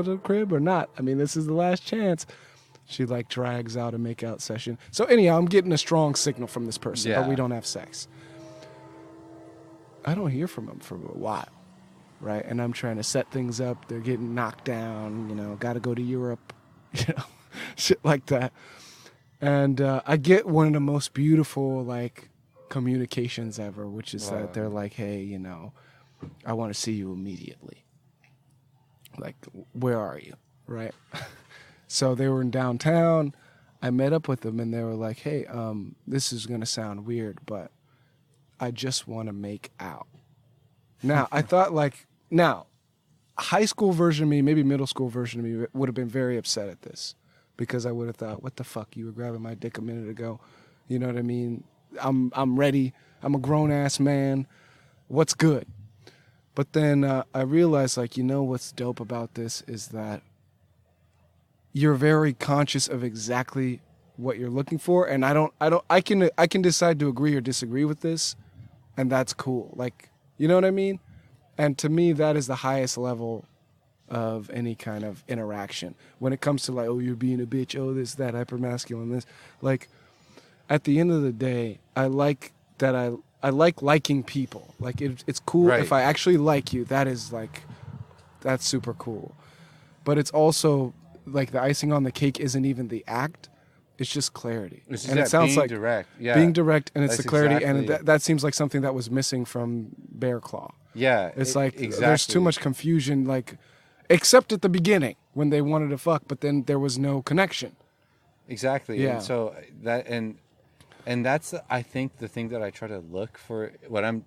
to the crib or not? I mean, this is the last chance. She like drags out a makeout session. So anyhow, I'm getting a strong signal from this person, but we don't have sex. I don't hear from him for a while, right? And I'm trying to set things up. They're getting knocked down, got to go to Europe, shit like that. And I get one of the most beautiful like communications ever, which is that they're like, hey, I want to see you immediately. Like, where are you, right? So they were in downtown. I met up with them and they were like, hey, this is going to sound weird, but I just want to make out. Now, I thought high school version of me, maybe middle school version of me would have been very upset at this because I would have thought, what the fuck? You were grabbing my dick a minute ago. You know what I mean? I'm ready. I'm a grown-ass man. What's good? But then I realized, what's dope about this is that you're very conscious of exactly what you're looking for, and I can decide to agree or disagree with this, and that's cool. Like, you know what I mean? And to me, that is the highest level of any kind of interaction. When it comes to like, oh, you're being a bitch, oh, this, that, hypermasculine, this. Like, at the end of the day, I like that I like liking people. Like, it's cool if I actually like you. That is like, that's super cool. But it's also like the icing on the cake isn't even the act. It's just clarity. And it sounds like direct. Yeah. Being direct, and it's the clarity, and that seems like something that was missing from Bear Claw. Yeah. It's there's too much confusion, like, except at the beginning when they wanted to fuck, but then there was no connection. Exactly. Yeah. And so that and that's I think the thing that I try to look for when I'm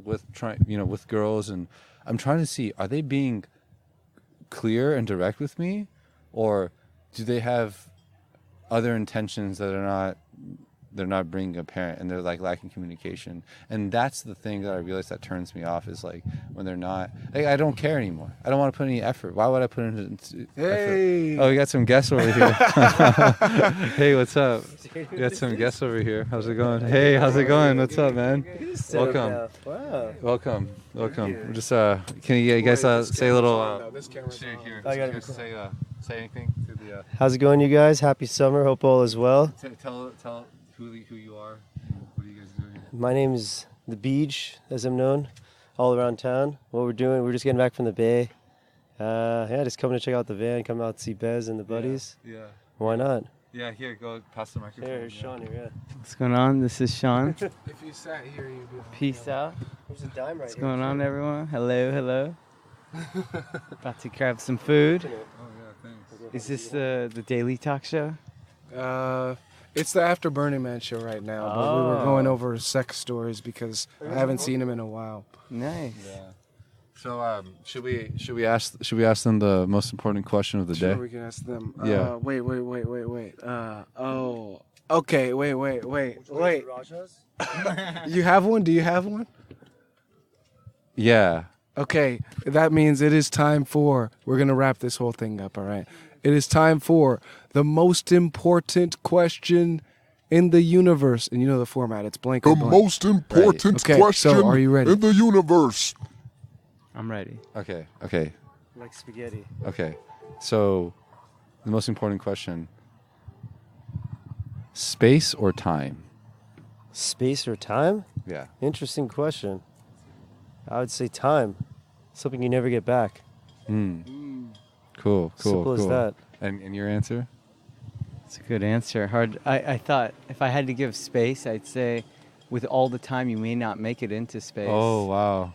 with girls, and I'm trying to see, are they being clear and direct with me, or do they have other intentions that they're not bringing apparent, and they're like lacking communication. And that's the thing that I realize that turns me off, is like when they're not, like, I don't care anymore. I don't want to put any effort. Why would I put in effort? Oh, we got some guests over here. Hey, what's up? We got some guests over here. How's it going? Hey, how's it going? What's up, man? Welcome. Wow. Welcome. We're just can you guys say a little here. I got say anything to the How's it going, you guys? Happy summer. Hope all is well. Tell who you are. What are you guys doing? My name is The Beach, as I'm known, all around town. What we're doing, we're just getting back from the Bay. Just coming to check out the van, come out to see Bez and the buddies. Yeah. Why not? Yeah, here, go pass the microphone. Here's Sean here, yeah. What's going on? This is Sean. If you sat here, you'd be Peace out. There's a dime right What's here. going on, everyone? Hello. About to grab some food. Oh, yeah, thanks. Is this the daily talk show? It's the After Burning Man show right now, but we were going over sex stories because I haven't seen him in a while. Nice. Yeah. So should we ask them the most important question of the day? Sure, we can ask them. Yeah. Wait. Okay. Wait. You have one? Do you have one? Yeah. Okay, that means it is time for, we're going to wrap this whole thing up, all right? It is time for the most important question in the universe. And you know the format. It's blank or The blank. most important Okay, question so are you ready? in the universe. I'm ready. Okay. Like spaghetti. Okay. So, the most important question: space or time? Space or time? Yeah. Interesting question. I would say time. Something you never get back. Cool. Simple as that. And your answer? It's a good answer. Hard. I thought if I had to give space, I'd say with all the time, you may not make it into space. Oh wow.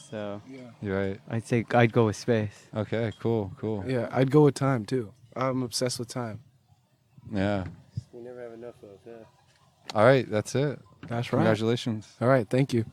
So You're right. I'd say I'd go with space. Okay. Cool. Yeah, I'd go with time too. I'm obsessed with time. Yeah. We never have enough of that. All right. That's it. That's right. Congratulations. All right, thank you.